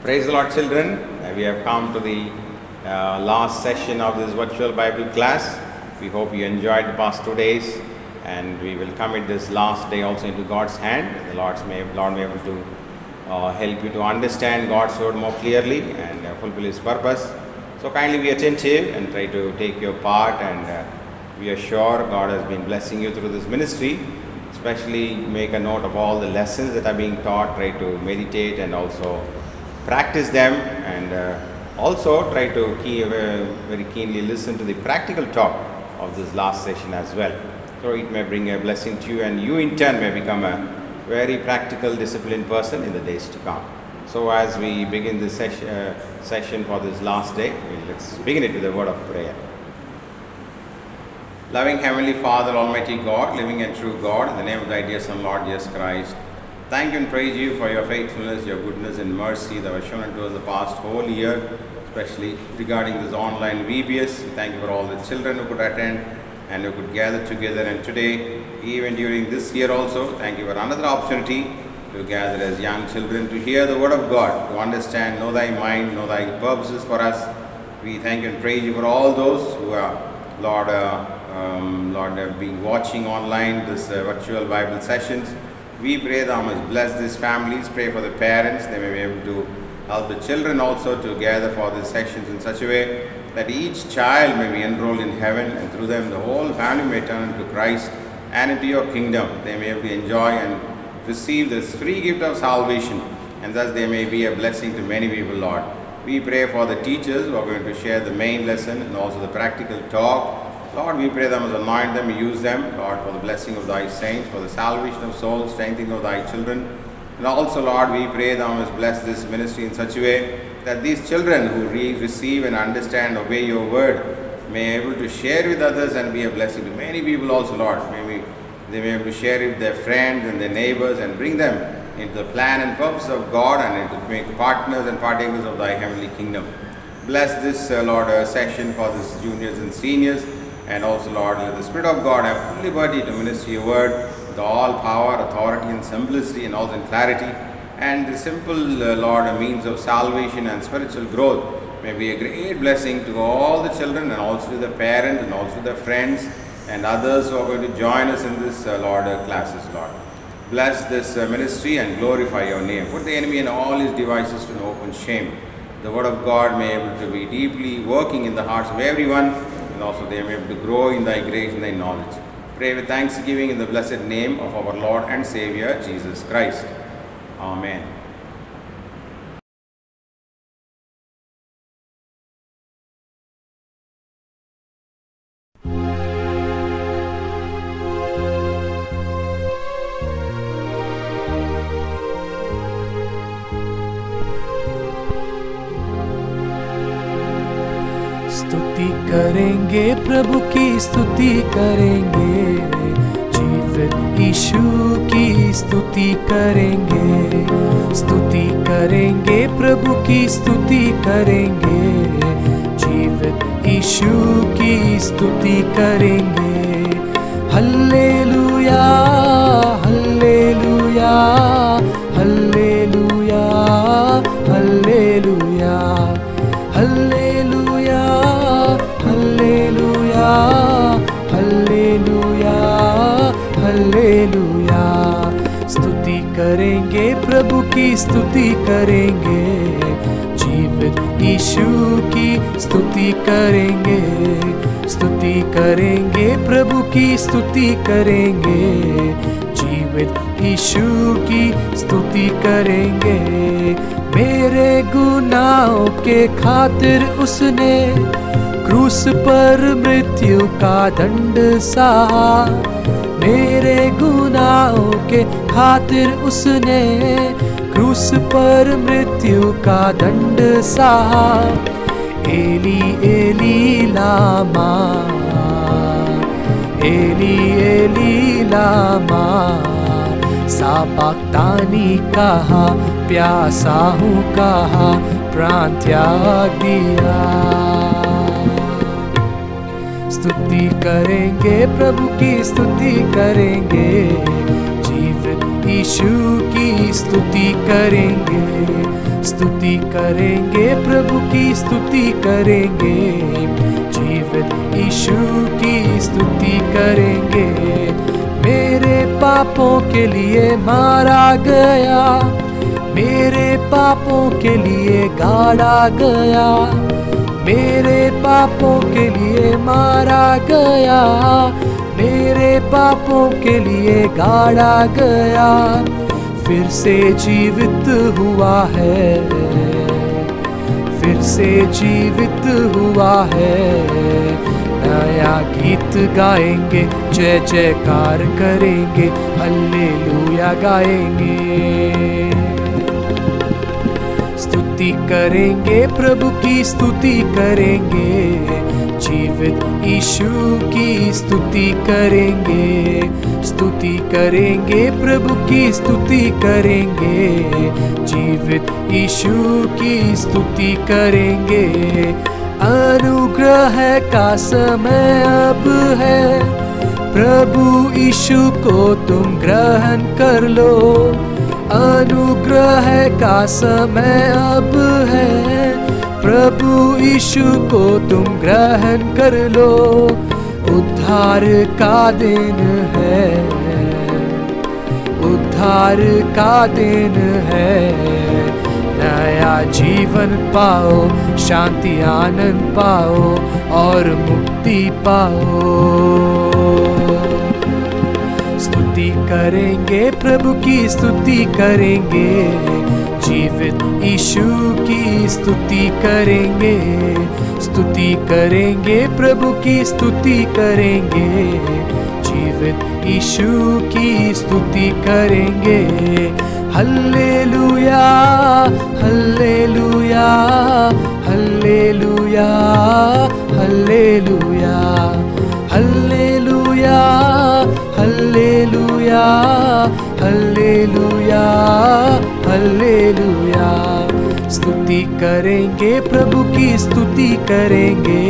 Praise the Lord, children. We have come to the last session of this virtual Bible class. We hope you enjoyed the past 2 days, and we will commit this last day also into God's hand. The Lord may be able to help you to understand God's word more clearly and fulfill His purpose. So kindly be attentive and try to take your part, and we are sure God has been blessing you through this ministry. Especially make a note of all the lessons that are being taught, try to meditate and also practice them, and also try to very keenly listen to the practical talk of this last session as well. So it may bring a blessing to you, and you in turn may become a very practical, disciplined person in the days to come. So as we begin this session for this last day, let's begin it with a word of prayer. Loving Heavenly Father, Almighty God, living and true God, in the name of Thy dear Son, Lord Jesus Christ, thank you and praise you for your faithfulness, your goodness and mercy that was shown unto us the past whole year, especially regarding this online VBS. We thank you for all the children who could attend and who could gather together. And today, even during this year also, thank you for another opportunity to gather as young children to hear the Word of God, to understand, know Thy mind, know Thy purposes for us. We thank you and praise you for all those who are, Lord, have been watching online this virtual Bible sessions. We pray Thou must bless these families, pray for the parents, they may be able to help the children also to gather for these sessions in such a way that each child may be enrolled in heaven, and through them the whole family may turn into Christ and into your kingdom. They may be able to enjoy and receive this free gift of salvation, and thus they may be a blessing to many people, Lord. We pray for the teachers who are going to share the main lesson and also the practical talk. Lord, we pray Thou must anoint them, use them, Lord, for the blessing of Thy saints, for the salvation of souls, strengthening of Thy children. And also, Lord, we pray Thou must bless this ministry in such a way that these children who receive and understand, obey your word, may be able to share with others and be a blessing to many people also, Lord. Maybe they may be able to share it with their friends and their neighbors and bring them into the plan and purpose of God, and to make partners and partakers of Thy heavenly kingdom. Bless this, Lord, session for this juniors and seniors. And also, Lord, let the Spirit of God have full liberty to minister your word with all power, authority, and simplicity, and also in clarity. And the simple, Lord, means of salvation and spiritual growth may be a great blessing to all the children, and also to the parents, and also their friends, and others who are going to join us in this, Lord, classes, Lord. Bless this ministry and glorify your name. Put the enemy and all his devices to open shame. The word of God may be able to be deeply working in the hearts of everyone, and also they may be able to grow in Thy grace and Thy knowledge. Pray with thanksgiving in the blessed name of our Lord and Savior, Jesus Christ. Amen. स्तुति करेंगे, प्रभु की स्तुति करेंगे, जीवित यीशु की स्तुति करेंगे। स्तुति करेंगे, प्रभु की स्तुति करेंगे, जीवित यीशु की स्तुति करेंगे। Hallelujah, hallelujah, hallelujah, hallelujah, hallelujah, hallelujah, hallelujah, hallelujah. स्तुति करेंगे, प्रभु की स्तुति करेंगे, जीवित यीशु की स्तुति करेंगे। स्तुति करेंगे, प्रभु की स्तुति करेंगे, जीवित यीशु की स्तुति करेंगे। मेरे गुनाहों के खातिर उसने क्रूस पर मृत्यु का दंड सहा। मेरे गुनाहों के खातिर उसने क्रूस पर मृत्यु का दंड सहा। एली एली लामा, एली एली लामा, साबक्तानी कहा, प्यासा हूँ कहा, प्राण त्याग दिया। स्तुति करेंगे, प्रभु की स्तुति करेंगे, जीवित यीशु की स्तुति करेंगे, स्तुति करेंगे, प्रभु की स्तुति करेंगे, जीवित यीशु की स्तुति करेंगे। मेरे पापों के लिए मारा गया, मेरे पापों के लिए गाड़ा गया, मेरे पापों के लिए मारा गया, मेरे पापों के लिए गाड़ा गया, फिर से जीवित हुआ है, फिर से जीवित हुआ है। नया गीत गाएंगे, जय जयकार करेंगे, हल्लेलुया गाएंगे, स्तुति करेंगे, प्रभु की स्तुति करेंगे, जीवित यीशु की स्तुति करेंगे, स्तुति करेंगे, प्रभु की स्तुति करेंगे, जीवित यीशु की स्तुति करेंगे। अनुग्रह का समय अब है, प्रभु यीशु को तुम ग्रहण कर लो। अनुग्रह का समय अब है, प्रभु यीशु को तुम ग्रहण कर लो। उद्धार का दिन है, उद्धार का दिन है, नया जीवन पाओ, शांति आनंद पाओ और मुक्ति पाओ। स्तुति करेंगे, प्रभु की स्तुति करेंगे, जीवित यीशु की स्तुति करेंगे, स्तुति करेंगे, प्रभु की स्तुति करेंगे, जीवित यीशु की स्तुति करेंगे। Hallelujah, hallelujah, hallelujah, hallelujah, hallelujah, hallelujah, hallelujah, hallelujah. स्तुति करेंगे, प्रभु की स्तुति करेंगे,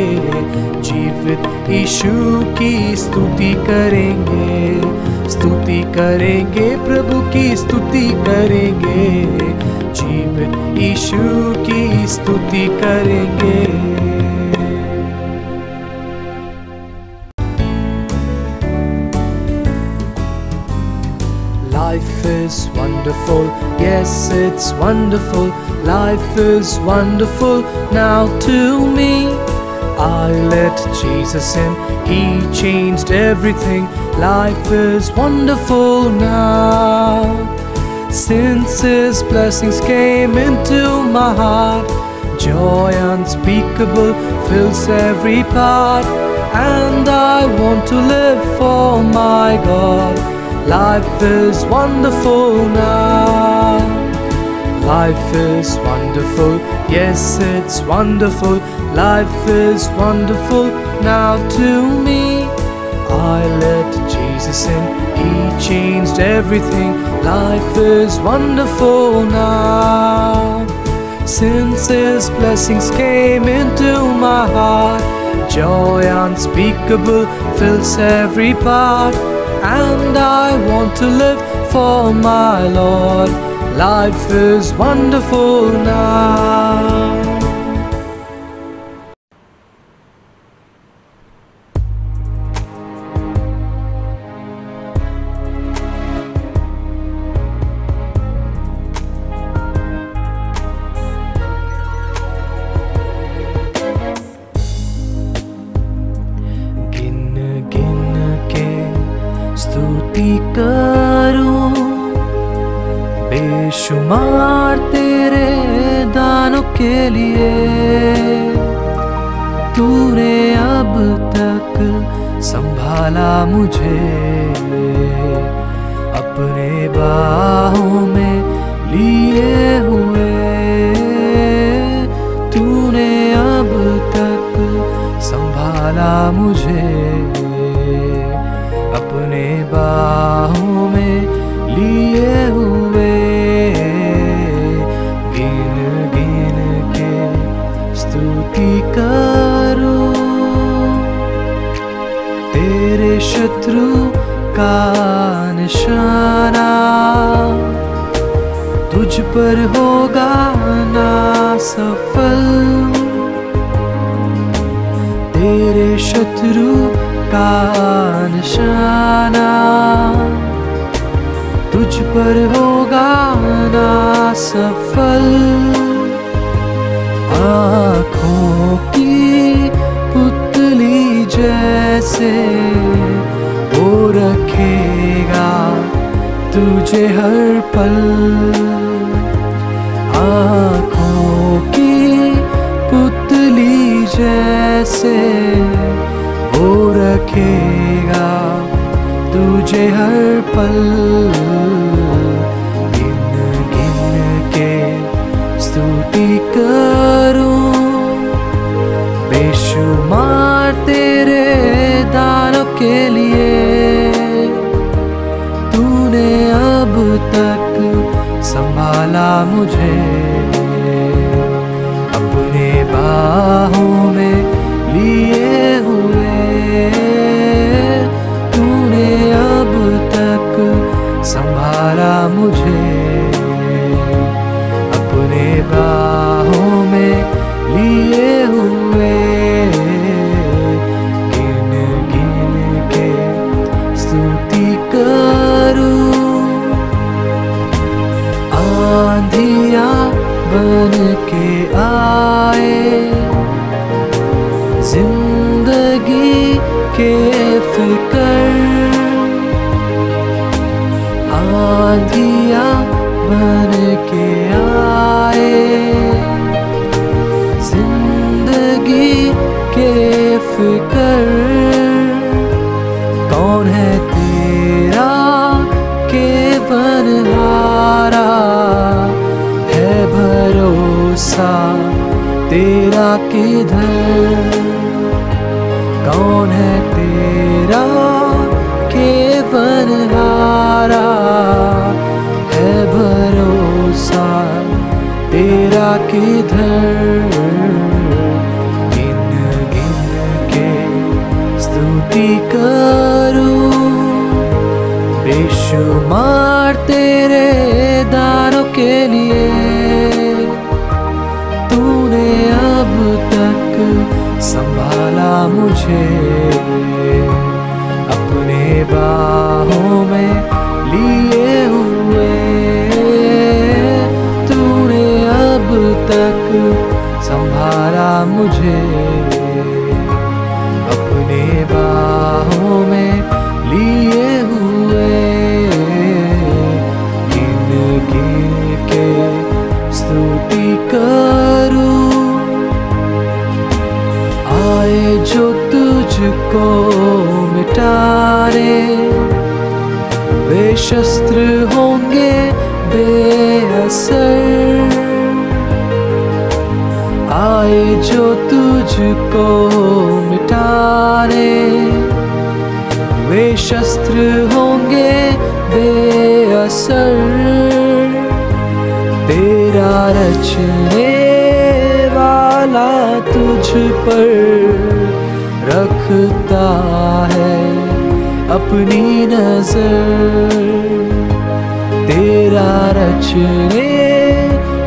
जीवित यीशु की स्तुति करेंगे, स्तुति करेंगे, प्रभु की स्तुति करेंगे, जीवित यीशु की स्तुति करेंगे। Life is wonderful, yes it's wonderful, life is wonderful now to me. I let Jesus in, He changed everything, life is wonderful now. Since His blessings came into my heart, joy unspeakable fills every part, and I want to live for my God. Life is wonderful now. Life is wonderful, yes it's wonderful, life is wonderful now to me. I let Jesus in, He changed everything, life is wonderful now. Since His blessings came into my heart, joy unspeakable fills every part, and I want to live for my Lord. Life is wonderful now. गिन गिन के स्तुति करूं, बेशुमार तेरे दानों के लिए। तूने अब तक संभाला मुझे, अपने बाहों में लिए हुए। तूने अब तक संभाला मुझे, अपने बाहों में लिए हुए। गिन गिन के स्तुति करूं, तेरे शत्रु का निशाना तुझ पर होगा ना सफल। तेरे शत्रु का निशाना तुझ पर होगा ना सफल। आँखों की पुतली जैसे वो रखेगा तुझे हर पल। आँखों की पुतली जैसे वो रखेगा तुझे हर पल। गिन गिन के स्तुति करूं बेशुमार तेरे दानों के लिए। तूने अब तक संभाला मुझे अपने बाहों में लिए हुए। तूने अब तक संभाला मुझे अपने बाहों में लिए हुए। गिन गिन के स्तुति करूं आंधियां बन के आए जिंदगी के फिक्र। आंधियां बन के आए जिंदगी के फिक्र। कौन है तेरा केवनहारा है भरोसा तेरा किधर। कौन है तेरा केवनहारा है भरोसा तेरा किधर। गिन गिन के स्तुति करूं बेशुमार तेरे दानों के लिए। तूने अब तक संभाला मुझे अपने बाहों में लिए हुए। तूने अब तक संभाला मुझे अपने बाहों में लिए हुए। गिन गिन के स्तुति करूं आए जो तुझको मिटाने वे शस्त्र होंगे बेअसर। आए जो तुझको मिटाने वे शस्त्र होंगे बेअसर। तेरा रचने वाला तुझ पर रखता है अपनी नजर। तेरा रचने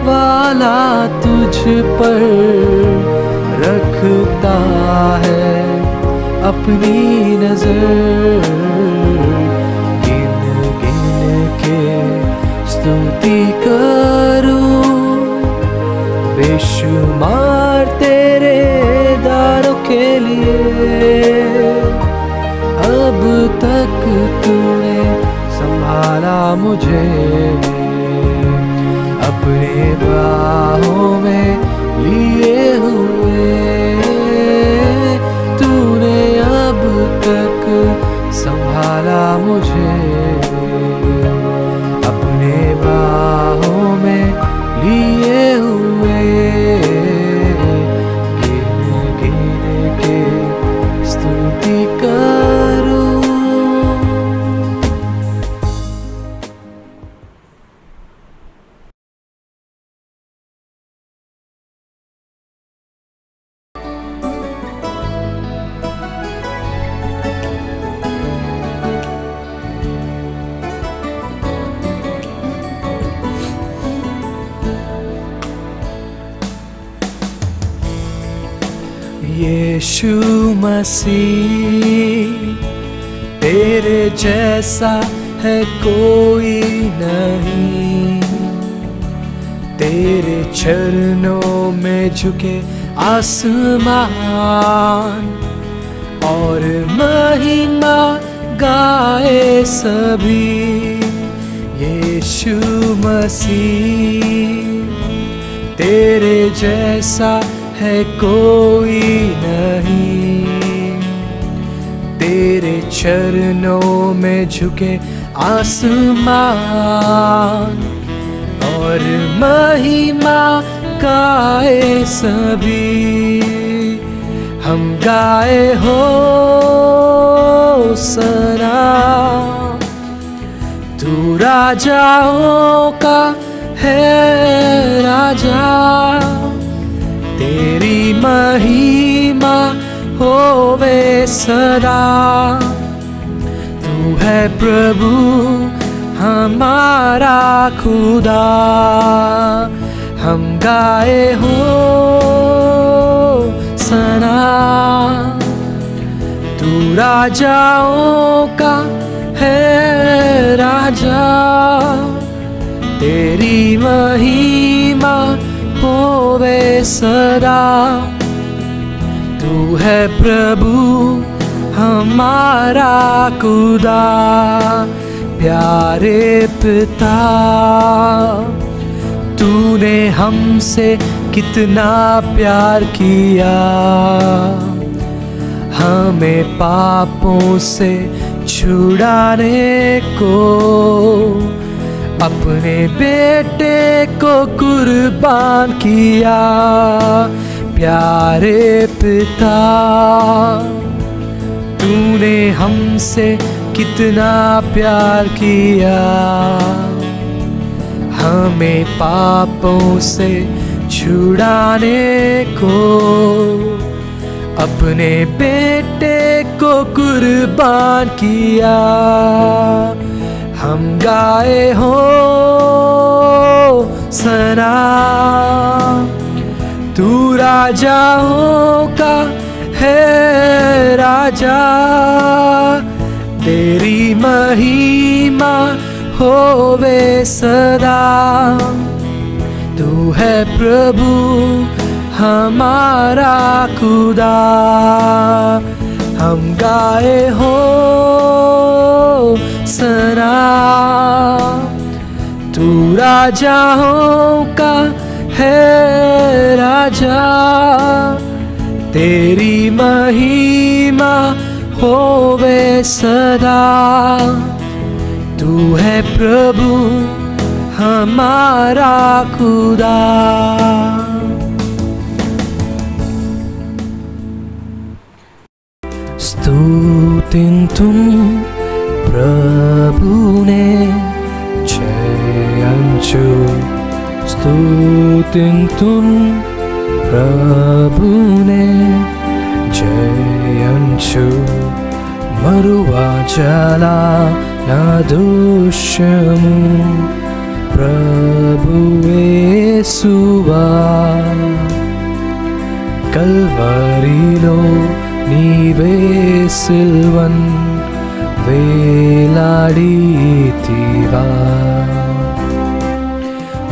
वाला तुझ पर रखता है अपनी नजर। गिन गिन के स्तुति करूं बेशुमार तेरे दानों के लिए। अब तक तूने संभाला मुझे अपने बाहों में लिए हुए। तूने अब तक संभाला मुझे अपने बाहों में लिए हुए। गिन गिन के स्तुति करूं। यीशु मसीह तेरे जैसा है कोई नहीं, तेरे चरणों में झुके आसमान और महिमा गाए सभी। यीशु मसीह तेरे जैसा है कोई नहीं, तेरे चरणों में झुके आसमान और महिमा गाए सभी। हम गाए हो सना, तू राजाओं का है राजा, तेरी महिमा होवे सदा। तू है प्रभु हमारा खुदा, हम गाए हो सना, तू राजाओं का है राजा, तेरी महिमा होवे सदा। तू है प्रभु हमारा खुदा, प्यारे पिता तूने हमसे कितना प्यार किया, हमें पापों से छुड़ाने को अपने बेटे को कुर्बान किया। प्यारे पिता तूने हमसे कितना प्यार किया, हमें पापों से छुड़ाने को अपने बेटे को कुर्बान किया। हम गाए हो सना, तू राजाओं का है राजा, तेरी महिमा होवे सदा। तू है प्रभु हमारा खुदा, हम गाए हो सना, तू राजाओं का है राजा, तेरी महिमा होवे सदा। तू है प्रभु हमारा खुदा। స్తుతింతుం ప్రభునే జయంచు, స్తుతింతుం ప్రభునే జయంచు, మరువాచలా నా దోషము ప్రభుయేసువా, కల్వరిలో నీవే సిల్వన్ వేలాడితివా,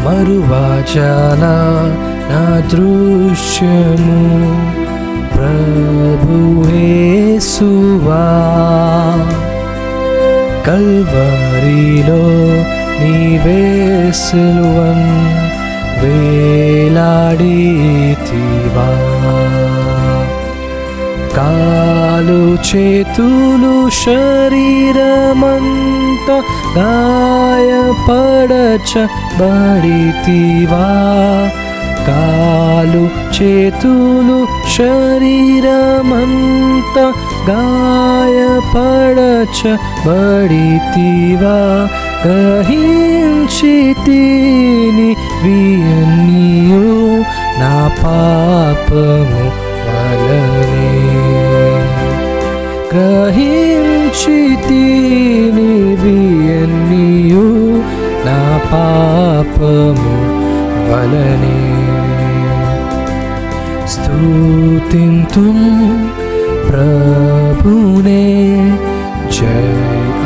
మరువాచలా నా దృశ్యము ప్రభుయేసువా, కల్వరిలో నీవే సిల్వన్ వేలాడితివా, కాలు చేతులు శరీరమంత గాయపడచబడితివా, కాలు చేతులు శరీరమంత గాయపడచబడితివా, గ్రహించితిని విన్నీయు నా పాపము వలనే, గ్రహించితిని విన్నీయు నా పాపము వలనే. స్తుతింతుం ప్రభునే జై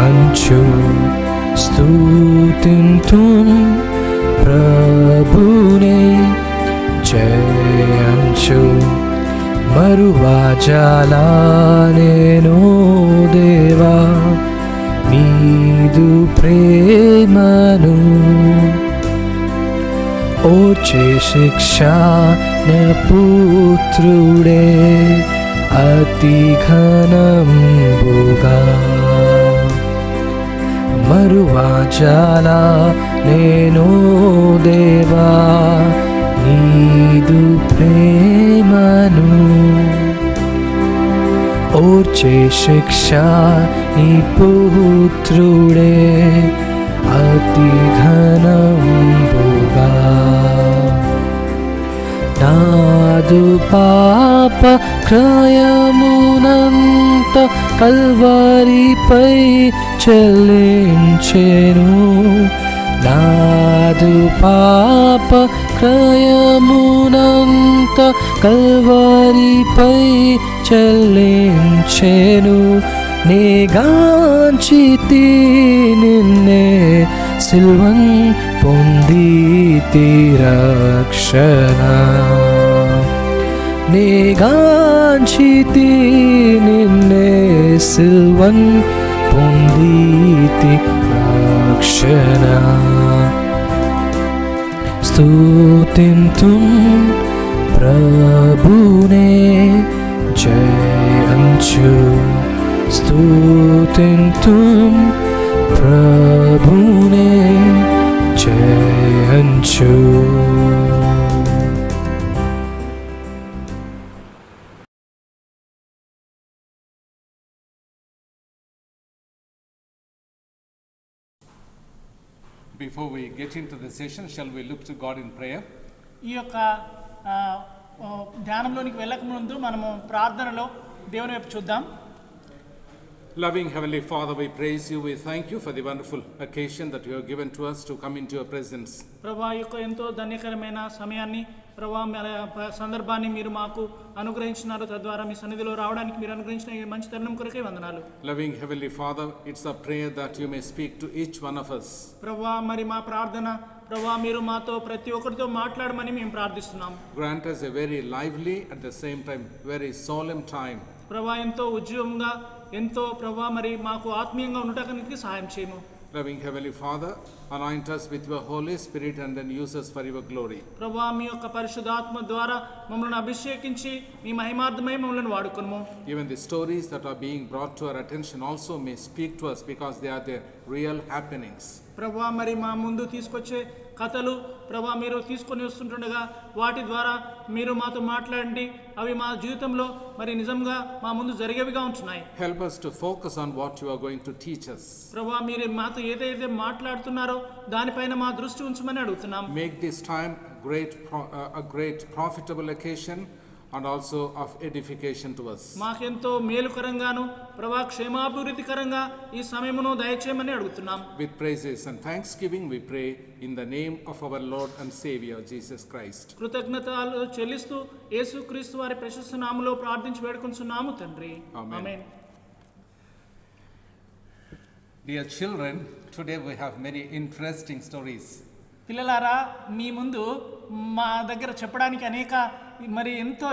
అంచు స్తుతింతుం ప్రభునే జై అంచు మరువాజాలా నేను దేవా నీదు ప్రేమను ఓచే శిక్ష న పుత్రుడే అతి ఘనంబుగా మరువాజాలా నేను దేవా నీదు ప్రేమను ఓర్చే శిక్ష నీ పుత్రుడే అతి ఘనంబుగా నాదు పాప క్రయమునంత కల్వరిపై చెల్లించెను నాదు పాప క్రయమునంత కల్వరిపై చెల్లించెను నేగాంచితి నిన్నే సిల్వన్ పొందితి రక్షణ నేగాంచితి నిన్నే సిల్వన్ పొందితి రక్షణ స్తుతింతుం ప్రభునే జై అంచు స్తుతింతుం ప్రభునే జై అంచు Before we get into the session, shall we look to God in prayer? ఈ యొక్క ధ్యానంలోనికి వెళ్ళక ముందు మనము ప్రార్థనలో దేవుని వైపు చూద్దాం. Loving Heavenly Father, we praise you, we thank you for the wonderful occasion that you have given to us to come into your presence. ప్రభువా యొక్క ఎంతో ధన్యకరమైన సమయాన్ని ప్రభువా సందర్భాన్ని మీరు మాకు అనుగ్రహించినారు. తద్వారా మీ సన్నిధిలో రావడానికి మీరు అనుగ్రహించిన ఈ మంచి తరుణం కొరకే వందనాలు. Loving Heavenly Father, it's a prayer that you may speak to each one of us. ప్రభువా మరి మా ప్రార్థన ప్రభువా మీరు మాతో ప్రతి ఒక్కరితో మాట్లాడమని మేము ప్రార్థిస్తున్నాం. Grant us a very lively, at the same time very solemn time. ప్రభువా ఎంతో ఉజ్జీవంగా ఎంతో ప్రభువా మరి మాకు ఆత్మీయంగా ఉండటానికి సహాయం చేయము. Loving Heavenly Father, anoint us with your Holy Spirit and then use us for your glory. ప్రభువా మీ యొక్క పరిశుద్ధాత్మ ద్వారా మమ్మల్ని అభిషేకించి మీ మహిమార్థమై మమ్మల్ని వాడుకొనుము. Even the stories that are being brought to our attention also may speak to us because they are the real happenings. ప్రభువా మరి మా ముందు తీసుకొచ్చే కథలు ప్రభువా మీరు తీసుకొని వస్తుండగా వాటి ద్వారా మీరు మాతో మాట్లాడండి. అవి మా జీవితంలో మరి నిజంగా మా ముందు జరిగేవిగా ఉంటున్నాయి. Help us to focus on what you are going to teach us. ప్రభువా మీరు మాతో ఏదైతే మాట్లాడుతున్నారో దానిపైన మా దృష్టి ఉంచమని అడుగుతున్నాం. Make this time a great profitable occasion and also of edification to us. మాకెంతో మేలుకరంగాను ప్రభువా క్షేమాభివృద్ధికరంగా ఈ సమయమును దయచేయమని అడుగుతున్నాం. With praises and thanksgiving we pray in the name of our Lord and Savior Jesus Christ. కృతజ్ఞతలు చెల్లిస్తూ యేసుక్రీస్తు వారి ప్రశస్త నామములో ప్రార్థించి వేడుకొంచున్నాము తండ్రి. ఆమేన్. Dear children, today we have many interesting stories. పిల్లలారా మీ ముందు మా దగ్గర చెప్పడానికి అనేక మరి ఎంతో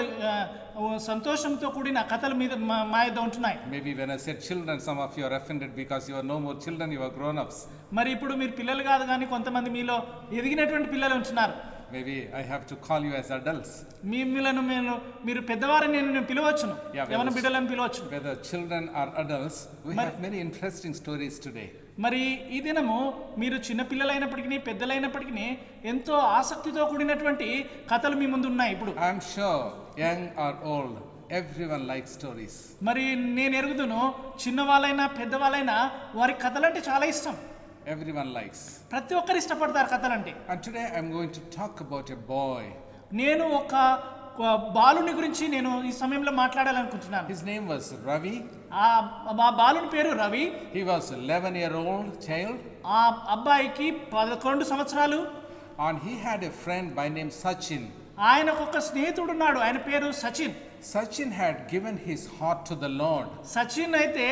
సంతోషంతో కూడిన కథల మీద మా యొద్ద ఉంటున్నాయి. Maybe when I said children, some of you are offended because you are no more children, you are grown-ups. మరి ఇప్పుడు మీరు పిల్లలు కాదు కానీ కొంతమంది మీలో ఎదిగినటువంటి పిల్లలు ఉంటున్నారు. Maybe I have to call you as adults. మిమ్మల్ని మీరు పెద్దవారని నేను పిలవచ్చును, యవన బిడ్డలను పిలవచ్చు. Whether children or adults, we have many interesting stories today. మరి ఈ దినము మీరు చిన్న పిల్లలైనప్పటికీ పెద్దలైనప్పటికీ ఎంతో ఆసక్తితో కూడినటువంటి కథలు మీ ముందు ఉన్నాయి. ఇప్పుడు I am sure young or old, everyone likes stories. మరి నేను ఎరుగుదును చిన్నవాళ్ళైనా పెద్దవాళ్ళైనా వారి కథలంటే చాలా ఇష్టం. Everyone likes. ప్రతి ఒక్కరు ఇష్టపడతారు కథలంటే. And today I am going to talk about a boy. నేను ఒక బాలుని గురించి నేను ఈ సమయంలో మాట్లాడాలనుకుంటున్నాను. His name was Ravi. ఆ బాలుని పేరు Ravi. He was 11-year-old child. ఆ అబ్బాయికి 11 సంవత్సరాలు. And he had a friend by name Sachin ఆయనకు ఒక స్నేహితుడు ఉన్నాడు, ఆయన పేరు Sachin. Sachin had given his heart to the Lord. Sachin అయితే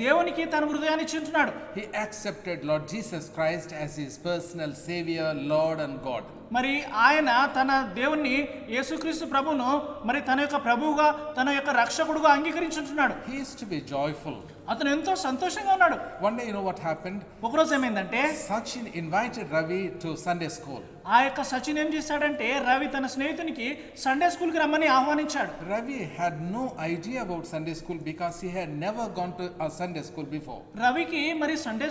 దేవునికి తన హృదయాన్ని ఇచ్చుంటున్నాడు. He accepted Lord Jesus Christ as his personal Savior, Lord and God. మరి ఆయన తన దేవుణ్ణి యేసుక్రీస్తు ప్రభువును మరి తన యొక్క ప్రభువుగా తన యొక్క రక్షకుడుగా అంగీకరించుంటున్నాడు. He is to be joyful. అతను ఎంతో సంతోషంగా ఉన్నాడు. One day, you know what happened? ఒకరోజు ఏమైందంటే Sachin invited Ravi to Sunday school. ఆ యొక్క సచిన్ ఏం చేశాడంటే రవి తన స్నేహితునికి సండే స్కూల్కి రమ్మని ఆహ్వానించాడు. Ravi had no idea about Sunday school because he had never gone to a Sunday school before. రవికి మరి సండే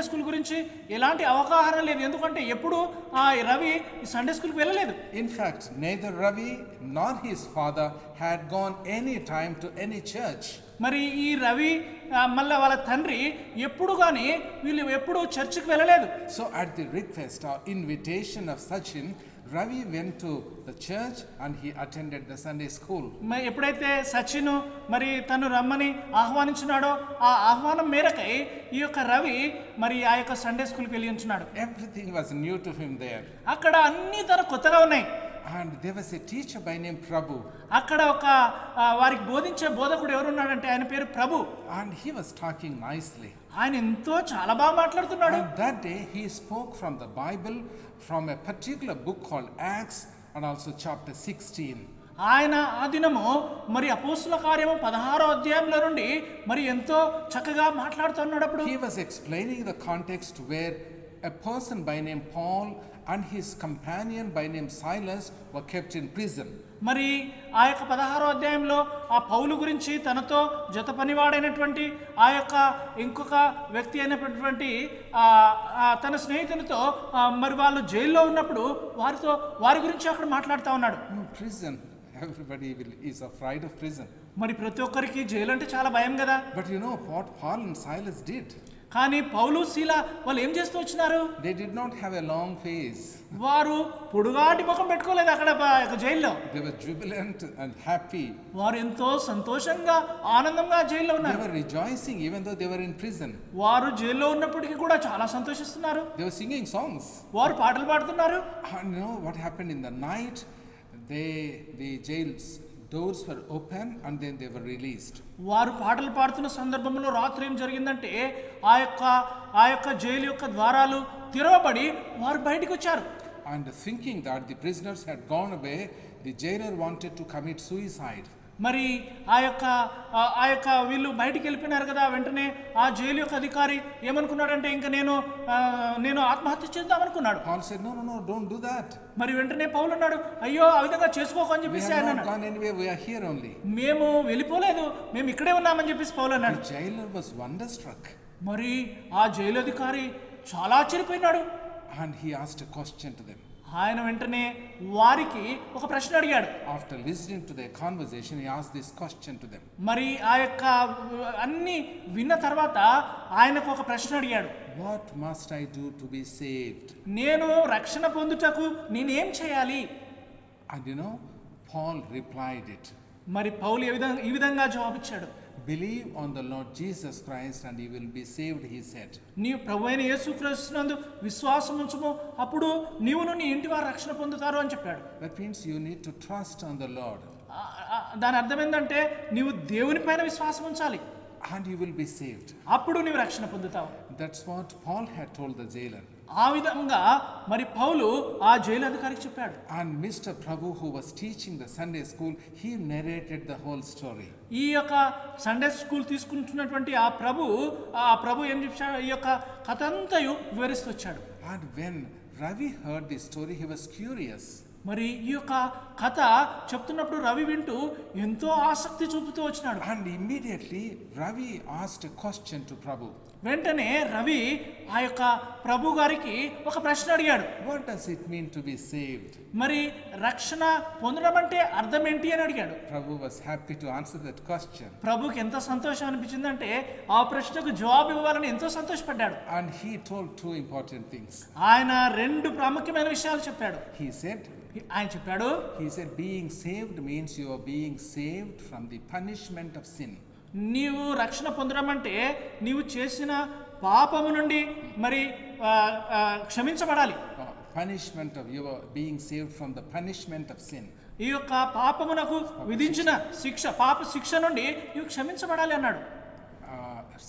స్కూల్ గురించి ఎలాంటి అవగాహన లేదు, ఎందుకంటే ఎప్పుడు ఆ రవి సండే స్కూల్కి వెళ్ళలేదు. In fact, neither Ravi nor his father had gone any time to any church. మరి ఈ రవి మళ్ళీ వాళ్ళ తండ్రి ఎప్పుడు కానీ వీళ్ళు ఎప్పుడు చర్చికి వెళ్ళలేదు. So at the request or invitation of Sachin, Ravi went to the church and he attended the Sunday school. మరి ఎప్పుడైతే సచిన్ మరి తను రమ్మని ఆహ్వానించున్నాడో ఆ ఆహ్వానం మేరకై ఈ యొక్క రవి మరి ఆ యొక్క సండే స్కూల్కి వెళ్ళి ఉంటున్నాడు. Everything was new to him there. అక్కడ అన్ని తన కొత్తగా ఉన్నాయి. And there was a teacher by name Prabhu. అక్కడ ఒక వారికి బోధించే బోధకుడు ఎవరున్నాడంటే ఆయన పేరు ప్రభు. And he was talking nicely. ఆయన ఎంతో చాలా బాగా మాట్లాడుతున్నాడు. And that day he spoke from the Bible, from a particular book called Acts and also chapter 16. ఆయన ఆ దినము మరి అపోస్తుల కార్యము 16వ అధ్యాయంలో నుండి మరి ఎంతో చక్కగా మాట్లాడుతున్నాడు. అప్పుడు He was explaining the context where a person by name Paul and his companion by name Silas were kept in prison. మరి ఆ యొక్క 16వ అధ్యాయంలో ఆ పౌలు గురించి తనతో జత పనివాడైనటువంటి ఆ యొక్క ఇంకొక వ్యక్తి అయినటువంటి తన స్నేహితునితో మరి వాళ్ళు జైల్లో ఉన్నప్పుడు వారి గురించి అక్కడ మాట్లాడుతూ ఉన్నాడు. Prison, everybody is afraid of prison. మరి ప్రతి ఒక్కరికి జైలు అంటే చాలా భయం కదా. But you know what Paul and Silas did? కానీ పౌలు శీల వాళ్ళు ఏం చేస్తూ వచ్చినారు? They did not have a long face. వారు పొడుగాటి ముఖం పెట్టుకోలేదు అక్కడ జైల్లో. They were jubilant and happy. వారు ఎంతో సంతోషంగా ఆనందంగా జైల్లో ఉన్నారు. They were rejoicing even though they were in prison. వారు జైల్లో ఉన్నప్పటికీ కూడా చాలా సంతోషిస్తున్నారు. They were singing songs. వారు పాటలు పాడుతున్నారు. And you know what happened in the night? The jail's doors were open and then they were released. వారు పాటలు పాడుతున్న సందర్భంలో రాత్రి ఏం జరిగిందంటే ఆ యొక్క జైలు యొక్క ద్వారాలు తెరవబడి వారు బయటికి వచ్చారు. And thinking that the prisoners had gone away, the jailer wanted to commit suicide. మరి ఆ యొక్క వీళ్ళు బయటికి వెళ్ళిపోయినారు కదా, వెంటనే ఆ జైలు యొక్క అధికారి ఏమనుకున్నాడంటే ఇంకా నేను ఆత్మహత్య చేద్దాం అనుకున్నాడు. Paul said, no, don't do that. మరి వెంటనే పౌలు అన్నాడు, అయ్యో ఆ విధంగా చేసుకోకు అని చెప్పేసి ఆయన not gone anywhere, we are here only. మేము వెళ్ళిపోలేదు, మేము ఇక్కడే ఉన్నామని చెప్పేసి పౌలు అన్నాడు. The jailer was wonderstruck. మరి ఆ జైలు అధికారి చాలా ఆశ్చర్యపోయినాడు. And he asked a question to them. ఆయన వెంటనే వారికి ఒక ప్రశ్న అడిగాడు. After listening to their conversation, he asked this question to them. మరి ఆ యొక్క అన్ని విన్న తర్వాత ఆయనకు ఒక ప్రశ్న అడిగాడు. What must I do to be saved? నేను రక్షణ పొందుటకు నేనేం చేయాలి? And you know, Paul replied it. మరి పౌలు ఈ విధంగా జవాబిచ్చాడు. Believe on the Lord Jesus Christ and you will be saved, he said. నీ ప్రభువైన యేసుక్రీస్తునందు విశ్వాసం ఉంచుము, అప్పుడు నీవును నీ ఇంటి వారు రక్షణ పొందుతారు అని చెప్పాడు. That means you need to trust on the Lord. దాని అర్థం ఏంటంటే నీవు దేవుని పైన విశ్వాసం ఉంచాలి. And you will be saved. అప్పుడు నీవు రక్షణ పొందుతావు. That's what Paul had told the jailer. ఆ విధంగా మరి పౌలు ఆ జైలు అధికారికి చెప్పాడు. And Mr. Prabhu, who was teaching the Sunday school, he narrated the whole story. ఈ యొక్క సండే స్కూల్ తీసుకుంటున్నటువంటి ఆ ప్రభు ఏం చెప్పాడు, ఈ యొక్క కథ అంతయు వివరిస్తూ వచ్చాడు. And when Ravi heard this story, he was curious. మరి ఈ యొక్క కథ చెప్తున్నప్పుడు రవి వింటూ ఎంతో ఆసక్తి చూపుతూ వచ్చినాడు. And immediately Ravi asked a question to Prabhu. వెంటనే రవి ఆ యొక్క ప్రభు గారికి ఒక ప్రశ్న అడిగాడు. What does it mean to be saved? మరి రక్షణ పొందడం అంటే అర్థం ఏంటి అని అడిగాడు. Prabhu was happy to answer that question. ప్రభుకి ఎంత సంతోషం అనిపించిందంటే ఆ ప్రశ్నకు జవాబు ఇవ్వాలని ఎంతో సంతోషపడ్డాడు. And he told two important things. ఆయన రెండు ప్రాముఖ్యమైన విషయాలు చెప్పాడు. ఆయన చెప్పాడు, he said being saved means you are being saved from the punishment of sin. నీవు రక్షణ పొందడం అంటే నీవు చేసిన పాపము నుండి మరి క్షమించబడాలి. punishment of you are being saved from the punishment of sin. ఈ యొక్క పాపమునకు విధించిన శిక్ష, పాప శిక్ష నుండి నీవు క్షమించబడాలి అన్నాడు.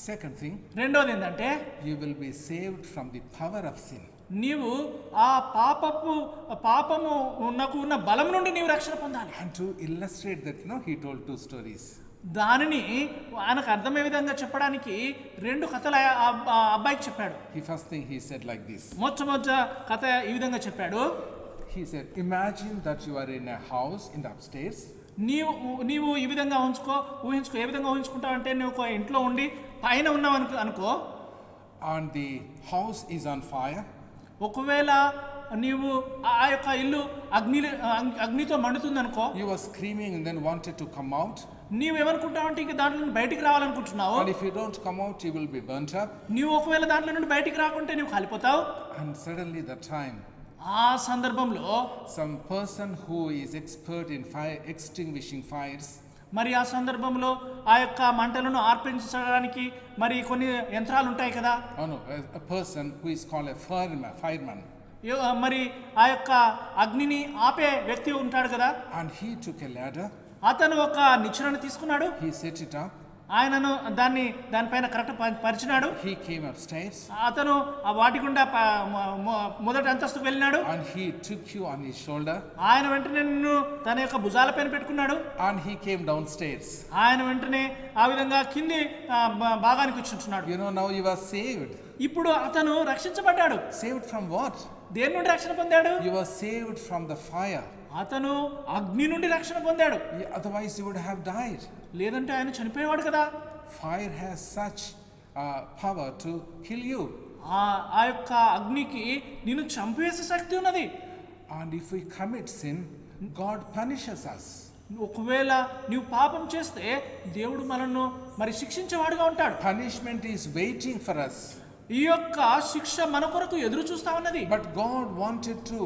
Second thing, రెండోది ఏంటంటే you will be saved from the power of sin. నీవు ఆ పాపము ఉన్న బలం నుండి నీవు రక్షణ పొందాలి. And to illustrate that, he told 2 stories. దానిని ఆయనకు అర్థమయ్యే విధంగా చెప్పడానికి 2 కథలు ఆ అబ్బాయికి చెప్పాడు. The first thing he said like this. మొట్టమొదటి కథ ఈ విధంగా చెప్పాడు. He said, imagine that you are in a house in the upstairs. నీవు ఈ విధంగా ఊహించుకో. ఏ విధంగా ఊహించుకుంటావు అంటే నువ్వు ఒక ఇంట్లో ఉండి పైన ఉన్నావు అనుకో. And the house is on fire. ఒకవేళ నీవు ఆ యొక్క ఇల్లు అగ్నితో మండుతుంది అనుకో. You were screaming and then wanted to come out. నీవేమనుకుంటావు అంటే ఇక దాంట్లో నుండి బయటికి రావాలనుకుంటున్నావు. And if you don't come out, you will be burnt up. నీవు ఒకవేళ దాంట్లో నుండి బయటికి రాకుంటే నీవు కాలిపోతావు. And suddenly that time, ఆ సందర్భంలో some person who is expert in fire extinguishing fires, మరి ఆ సందర్భంలో ఆ యొక్క మంటలను ఆర్పించడానికి మరి కొన్ని యంత్రాలు ఉంటాయి కదా. a person who is called a fireman. మరి ఆ యొక్క అగ్నిని ఆపే వ్యక్తి ఉంటాడు కదా. And he took a ladder. అతను ఒక నిచ్చెనను తీసుకున్నాడు. He set it up. ఆయనను దానిపైన కరెక్ట్ పరిచినాడు. He came upstairs. అతను వాటి గుండా మొదటి అంతస్తుకు వెళ్ళినాడు. And he took you on his shoulder. ఆయన వెంటనే నిన్ను తన యొక్క భుజాలపైన పెట్టుకున్నాడు. And he came downstairs. ఆయన వెంటనే ఆ విధంగా కింది భాగానికి వచ్చుంటున్నాడు. Now you are saved. ఇప్పుడు అతను రక్షించబడ్డాడు. Saved from what? దేని నుండి రక్షణ పొందాడు? You are saved from the fire. అతను అగ్ని నుండి రక్షణ పొందాడు. Otherwise you would have died. లేదంటే ఆయన చనిపోయేవాడు కదా. Fire has such power to kill you. ఆ యొక్క అగ్నికి నిన్ను చంపేసే శక్తి ఉన్నది. And if we commit sin, God punishes us. ఒకవేళ నీవు పాపం చేస్తే దేవుడు మనల్ని మరి శిక్షించేవాడుగా ఉంటాడు. Punishment is waiting for us. ఈ యొక్క శిక్ష మన కొరకు ఎదురు చూస్తా ఉన్నది. But God wanted to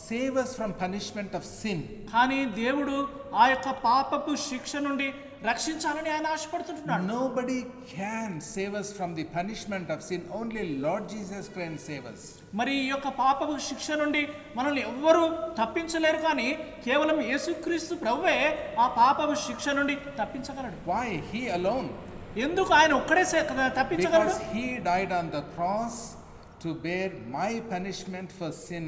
save us from punishment of sin. కానీ దేవుడు ఆ యొక్క పాపపు శిక్ష నుండి రక్షించాలని ఆయన ఆశపడుతున్నాడు. Nobody can save us from the punishment of sin. Only Lord Jesus can save us. మరి ఈ యొక్క పాపపు శిక్ష నుండి మనల్ని ఎవ్వరూ తప్పించలేరు, కానీ కేవలం యేసుక్రీస్తు ప్రభువే ఆ పాపపు శిక్ష నుండి తప్పించగలడు. Why? He alone. ఎందుకు ఆయన ఒక్కడే తప్పించగలడు? Because he died on the cross to bear my punishment for sin,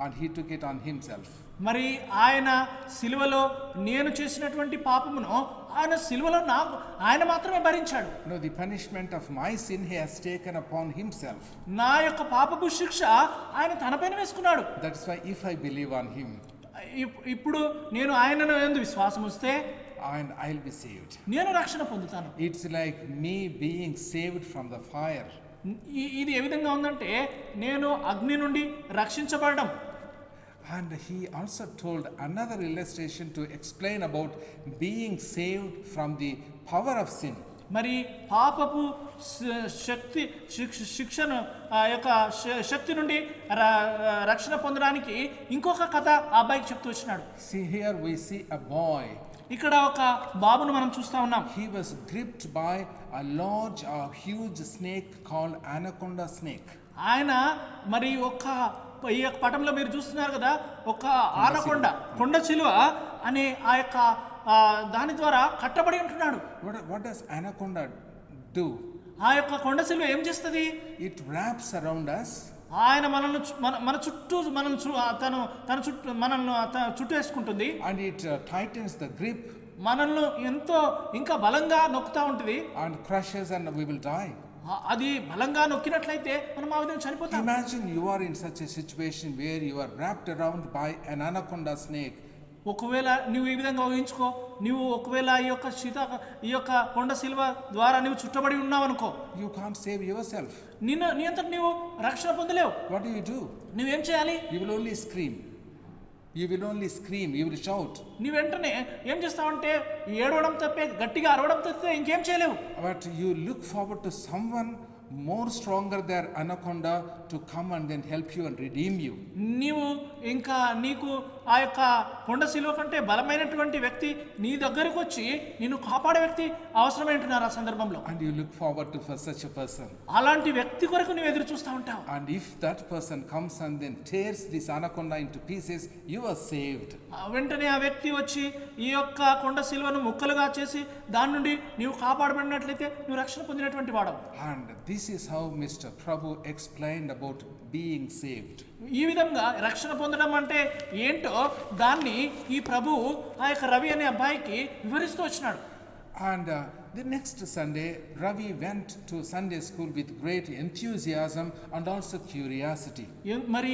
and he took it on himself. మరి ఆయన సిలువలో నేను చేసినటువంటి పాపమును ఆయన సిలువలో ఆయన మాత్రమే భరించాడు. No, the punishment of my sin he has taken upon himself. నా యొక్క పాపపు శిక్ష ఆయన తనపైన వేసుకున్నాడు. That's why if I believe on him, ఇప్పుడు నేను ఆయనను యందు విశ్వాసం ఉంచితే and I'll be saved. నేను రక్షణ పొందుతాను. It's like me being saved from the fire. ఇది ఏ విధంగా ఉందంటే నేను అగ్ని నుండి రక్షించబడడం. And he also told another illustration to explain about being saved from the power of sin. మరి పాపపు శిక్షను యొక్క శక్తి నుండి రక్షణ పొందడానికి ఇంకొక కథ ఆ అబ్బాయికి చెప్తూ వచ్చినాడు. See, here we see a boy. ఇక్కడ ఒక బాబును మనం చూస్తా ఉన్నాం. He was gripped by a large, huge snake called anaconda snake. ఆయన మరి ఈ యొక్క పటంలో మీరు చూస్తున్నారు కదా, ఒక ఆనకొండ కొండ చిలువ అనే ఆ యొక్క దాని ద్వారా కట్టబడి ఉంటున్నాడు. What does anaconda do? ఆ యొక్క కొండ చిలువ ఏం చేస్తుంది? It wraps around us. ఆయన మన చుట్టూ తన చుట్టూ వేసుకుంటుంది. And it tightens the grip. మనల్ని ఎంతో ఇంకా బలంగా నొక్కుతా ఉంటుంది. And crushes and we will die. అది బలంగా నొక్కినట్లయితే మనం ఆ విధంగా చనిపోతాం. Imagine you are in such a situation where you are wrapped around by an anaconda snake. ఒకవేళ నువ్వు ఈ విధంగా ఊహించుకో, నువ్వు ఒకవేళ ఈ యొక్క కొండ సిల్వ ద్వారా నువ్వు చుట్టబడి ఉన్నావు అనుకో, you can't save yourself. నీ అంతట నువ్వు రక్షణ పొందలేవు. What do? నువ్వేం చేయాలి? You will only scream. You will shout. నువ్వు వెంటనే ఏం చేస్తావంటే ఏడవడం తప్పే, గట్టిగా అరవడం తప్పితే ఇంకేం చేయలేవు. But you look forward to someone more stronger than anaconda to come and then help you and redeem you. నీవు ఇంకా నీకు ఆ యొక్క కొండ శిలువ కంటే బలమైనటువంటి వ్యక్తి నీ దగ్గరకు వచ్చి నిన్ను కాపాడే వ్యక్తి అవసరమేంటున్నారు ఆ సందర్భంలో. And you look forward to for such a person. అలాంటి వ్యక్తి కొరకు నువ్వు ఎదురు చూస్తూ ఉంటావు. And if that person comes and then tears this anaconda into pieces, you are saved. వెంటనే ఆ వ్యక్తి వచ్చి ఈ యొక్క కొండ శిలువను ముక్కలుగా చేసి దాని నుండి నీవు కాపాడబడినట్లయితే నువ్వు రక్షణ పొందినటువంటి వాడవు. And this is how Mr. Prabhu explained about being saved. ఈ విధంగా రక్షణ పొందడం అంటే ఏంటో దాన్ని ఈ ప్రభువు ఆ యొక్క రవి అనే అబ్బాయికి వివరిస్తూ వచ్చినాడు. And the next Sunday, Ravi went to Sunday school with great enthusiasm and also curiosity. మరి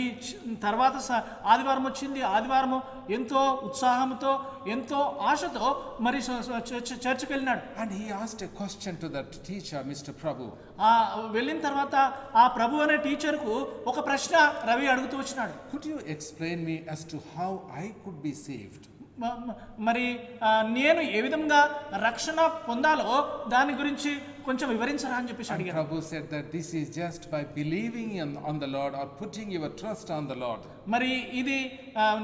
తర్వాత ఆదివారం వచ్చింది. ఆదివారం ఎంతో ఉత్సాహంతో ఎంతో ఆశతో మరి చర్చికి వెళ్ళినాడు. And he asked a question to that teacher, Mr. Prabhu. వెళ్ళిన తర్వాత ఆ ప్రభు అనే టీచర్కు ఒక ప్రశ్న రవి అడుగుతూ వచ్చినాడు. Could you explain me as to how I could be saved? మరి నేను ఏ విధంగా రక్షణ పొందాలో దాని గురించి కొంచెం వివరించరా అని చెప్పేసి అడిగారు. Prabhu said that this is just by believing on the Lord or putting your trust on the Lord. మరి ఇది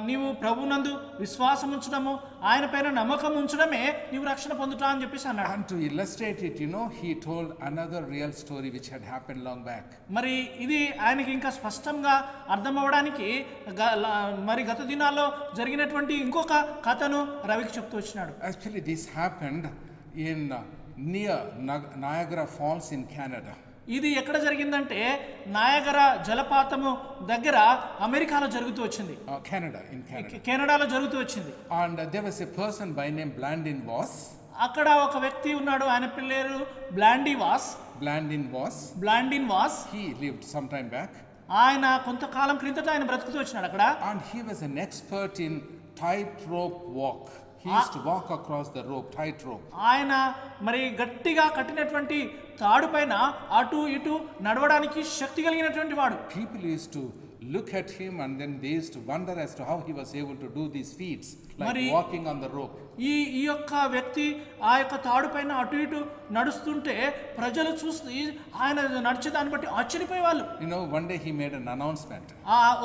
నీవు ప్రభునందు విశ్వాసం ఉంచడము ఆయన పైన నమ్మకం ఉంచడమే నీవు రక్షణ పొందుతా అని చెప్పేసి అన్నాడు. And to illustrate it, he told another real story which had happened long back. మరి ఇది ఆయనకి ఇంకా స్పష్టంగా అర్థం అవ్వడానికి మరి గత దినాల్లో జరిగినటువంటి ఇంకొక కథను రవికి చెప్తూ వచ్చినాడు. Actually, this happened in near Niagara Falls in Canada. ఇది ఎక్కడ జరిగిందంటే నయాగరా జలపాతము దగ్గర అమెరికాలో జరుగుతూ వచ్చింది. కెనడాలో జరుగుతూ వచ్చింది. And there was a person by name Blandin Voss. అక్కడ ఒక వ్యక్తి ఉన్నాడు, ఆయన పేరు Blondie was. Blondin was. He lived some time back. ఆయన కొంతకాలం క్రిందట ఆయన బ్రతుకుతూ వచ్చినాడు అక్కడ. And he was an expert in tightrope walk. He used to walk across the rope, tightrope. ఆయన మరి గట్టిగా కట్టినటువంటి తాడు పైన అటు ఇటు నడవడానికి శక్తి కలిగినటువంటి వాడు. People used to look at him and then they used to wonder as to how he was able to do these feats like walking on the rope. ఈ యొక్క వ్యక్తి ఆ యొక్క తాడు పైన అటు ఇటు నడుస్తుంటే ప్రజలు చూసి ఆయన నడిచే దాన్ని బట్టి ఆశ్చర్యపోయేవాళ్ళు. One day he made an announcement.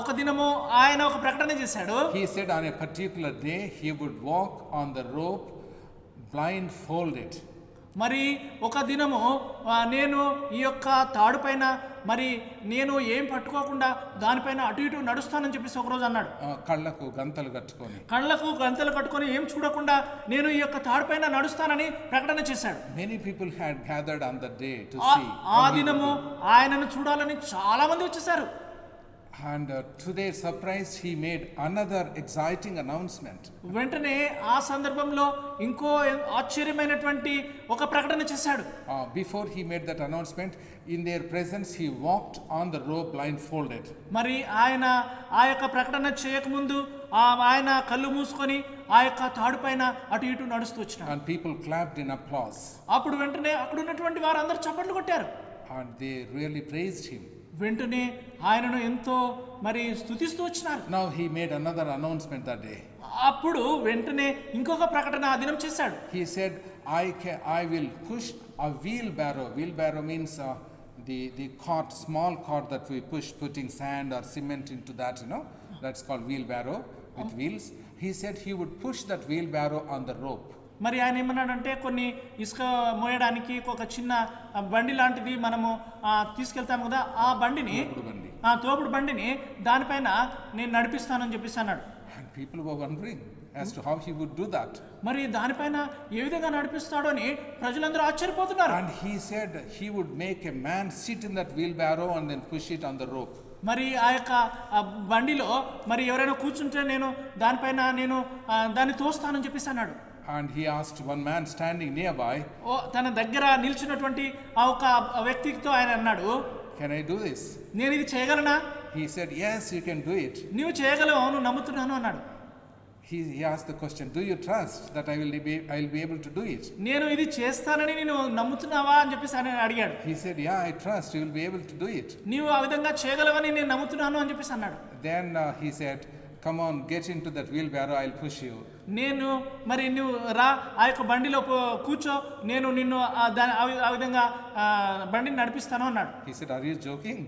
ఒక దినము ఆయన ఒక ప్రకటన చేశాడు. He said on a particular day he would walk on the rope blindfolded. మరి ఒక దినము నేను ఈ యొక్క తాడు పైన మరి నేను ఏం పట్టుకోకుండా దానిపైన అటు ఇటు నడుస్తానని చెప్పేసి ఒకరోజు అన్నాడు. కళ్ళకు గంతలు కట్టుకొని ఏం చూడకుండా నేను ఈ యొక్క తాడు పైన నడుస్తానని ప్రకటన చేశాడు. Many people had gathered on that day to see. ఆ దినము ఆయనను చూడాలని చాలా మంది వచ్చేసారు. And to their surprise he made another exciting announcement. వెంటనే ఆ సందర్భంలో ఇంకో ఆశ్చర్యమైనటువంటి ఒక ప్రకటన చేశాడు. Before he made that announcement, in their presence he walked on the rope blindfolded. మరి ఆయన ఆ యొక్క ప్రకటన చేయకముందు ఆయన కళ్ళు మూసుకొని ఆ యొక్క తాడు పైన అటు ఇటు నడుస్తూ వచ్చినాడు. And people clapped in applause. అప్పుడు వెంటనే అక్కడ ఉన్నటువంటి వారందరూ చప్పట్లు కొట్టారు. And they really praised him. వెంటనే ఆయనను ఎంతో మరి స్తుతిస్తూ వచ్చినారు. Now he made another announcement that day. అప్పుడు వెంటనే ఇంకొక ప్రకటన ఆ దినం చేశాడు. He said, I will push a wheelbarrow. Wheelbarrow means the cart, small cart that we push, putting sand or cement into that, that's called wheelbarrow with wheels. He said he would push that wheelbarrow on the rope. మరి ఆయన ఏమన్నాడంటే కొన్ని ఇసుక మోయడానికి ఒక చిన్న బండి లాంటిది మనము తీసుకెళ్తాము కదా, ఆ బండిని తోపుడు బండిని దానిపైన నేను నడిపిస్తానని చెప్పేసి అన్నాడు. People were wondering as to how he would do that. మరి దానిపైన ఏ విధంగా నడిపిస్తాడో అని ప్రజలందరూ ఆశ్చర్యపోతున్నారు. And he said he would make a man sit in that wheelbarrow and then push it on the rope. మరి ఆ యొక్క బండిలో మరి ఎవరైనా కూర్చుంటే నేను దానిపైన నేను దాన్ని తోస్తానని చెప్పేసి అన్నాడు. And he asked one man standing nearby, తన దగ్గర నిల్చున్నటువంటి ఆ ఒక వ్యక్తితో ఆయన అన్నాడు, can I do this? నేను ఇది చేయగలనా? He said, yes, you can do it. నీవు చేయగలవు, నువ్వు నమ్ముతున్నాను అన్నాడు. He asked the question, do you trust that I will be able to do it? నేను ఇది చేస్తానని నేను నమ్ముతున్నావా అని చెప్పేసి ఆయన అడిగాడు. He said, yeah, I trust you will be able to do it. నీవు ఆ విధంగా చేయగలవని నేను నమ్ముతున్నాను అని చెప్పేసి అన్నాడు. Then he said, come on, get into that wheelbarrow, I'll push you. నేను మరి నువ్వు రా ఆ యొక్క బండిలో కూర్చో, నేను నిన్ను ఆ విధంగా బండిని నడిపిస్తాను అన్నాడు. He said, are you joking?